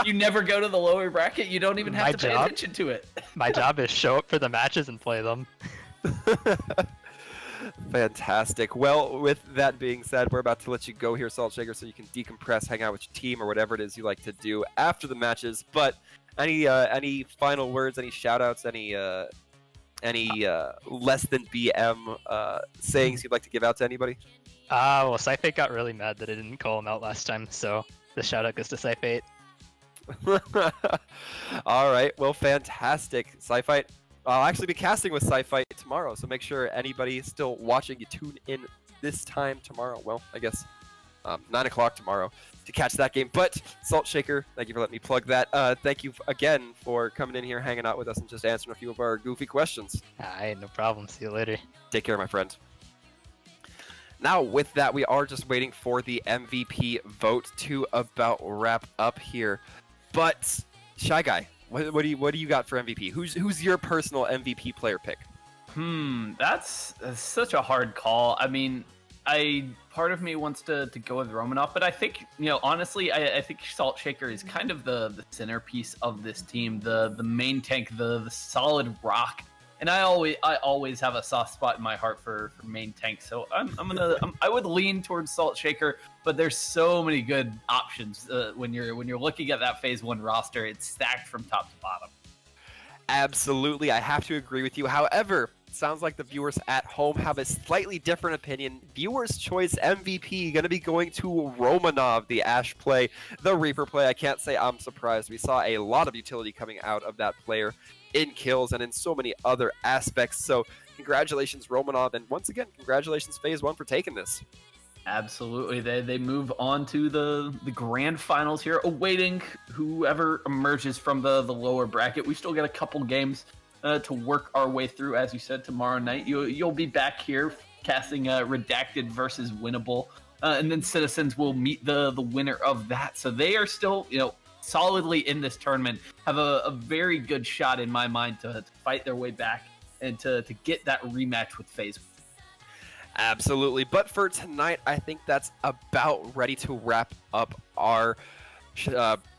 you never go to the lower bracket. You don't even have to pay attention to it. My job is show up for the matches and play them. Fantastic. Well, with that being said, we're about to let you go here, Salt Shaker, so you can decompress, hang out with your team, or whatever it is you like to do after the matches. But any final words, any shout-outs, any less than BM sayings you'd like to give out to anybody? Well, Cyphate got really mad that I didn't call him out last time, so the shout-out goes to Cyphate. All right. Well, fantastic. Cyphite. I'll actually be casting with Cyphite tomorrow, so make sure anybody still watching, you tune in this time tomorrow. Well, I guess 9 o'clock tomorrow to catch that game. But Salt Shaker, thank you for letting me plug that. Thank you again for coming in here, hanging out with us, and just answering a few of our goofy questions. Alright, no problem. See you later. Take care, my friend. Now, with that, we are just waiting for the MVP vote to about wrap up here. But Shy Guy, what do you got for MVP? Who's your personal MVP player pick? That's such a hard call. I mean, part of me wants to go with Romanov, but I think, honestly, I think Salt Shaker is kind of the centerpiece of this team, the main tank, the solid rock. And I always have a soft spot in my heart for main tank, so I would lean towards Salt Shaker, but there's so many good options when you're looking at that Phase 1 roster. It's stacked from top to bottom. Absolutely, I have to agree with you. However, sounds like the viewers at home have a slightly different opinion. Viewers' choice MVP going to be going to Romanov, the Ashe play, the Reaper play. I can't say I'm surprised. We saw a lot of utility coming out of that player in kills and in so many other aspects. So congratulations, Romanov, and once again, congratulations, Phase 1, for taking this. Absolutely. They move on to the grand finals here, awaiting whoever emerges from the lower bracket. We still got a couple games to work our way through. As you said, tomorrow night you'll be back here casting Redacted versus Winnable, and then Citizens will meet the winner of that. So they are still solidly in this tournament, have a very good shot in my mind to fight their way back and to get that rematch with FaZe. Absolutely. But for tonight, I think that's about ready to wrap up our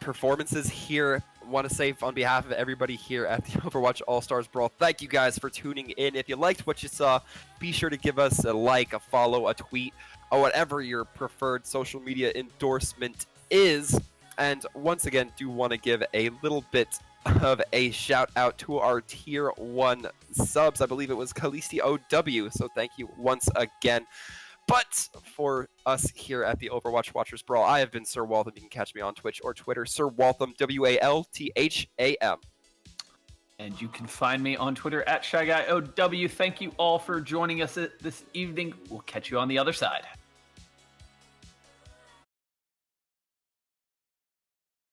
performances here. I want to say on behalf of everybody here at the Overwatch All-Stars Brawl, thank you guys for tuning in. If you liked what you saw, be sure to give us a like, a follow, a tweet, or whatever your preferred social media endorsement is. And once again, do want to give a little bit of a shout out to our tier 1 subs. I believe it was Khaleesi OW, so thank you once again. But for us here at the Overwatch Watchers Brawl, I have been Sir Waltham. You can catch me on Twitch or Twitter, Sir Waltham, WALTHAM. And you can find me on Twitter at ShyGuyOW. Thank you all for joining us this evening. We'll catch you on the other side.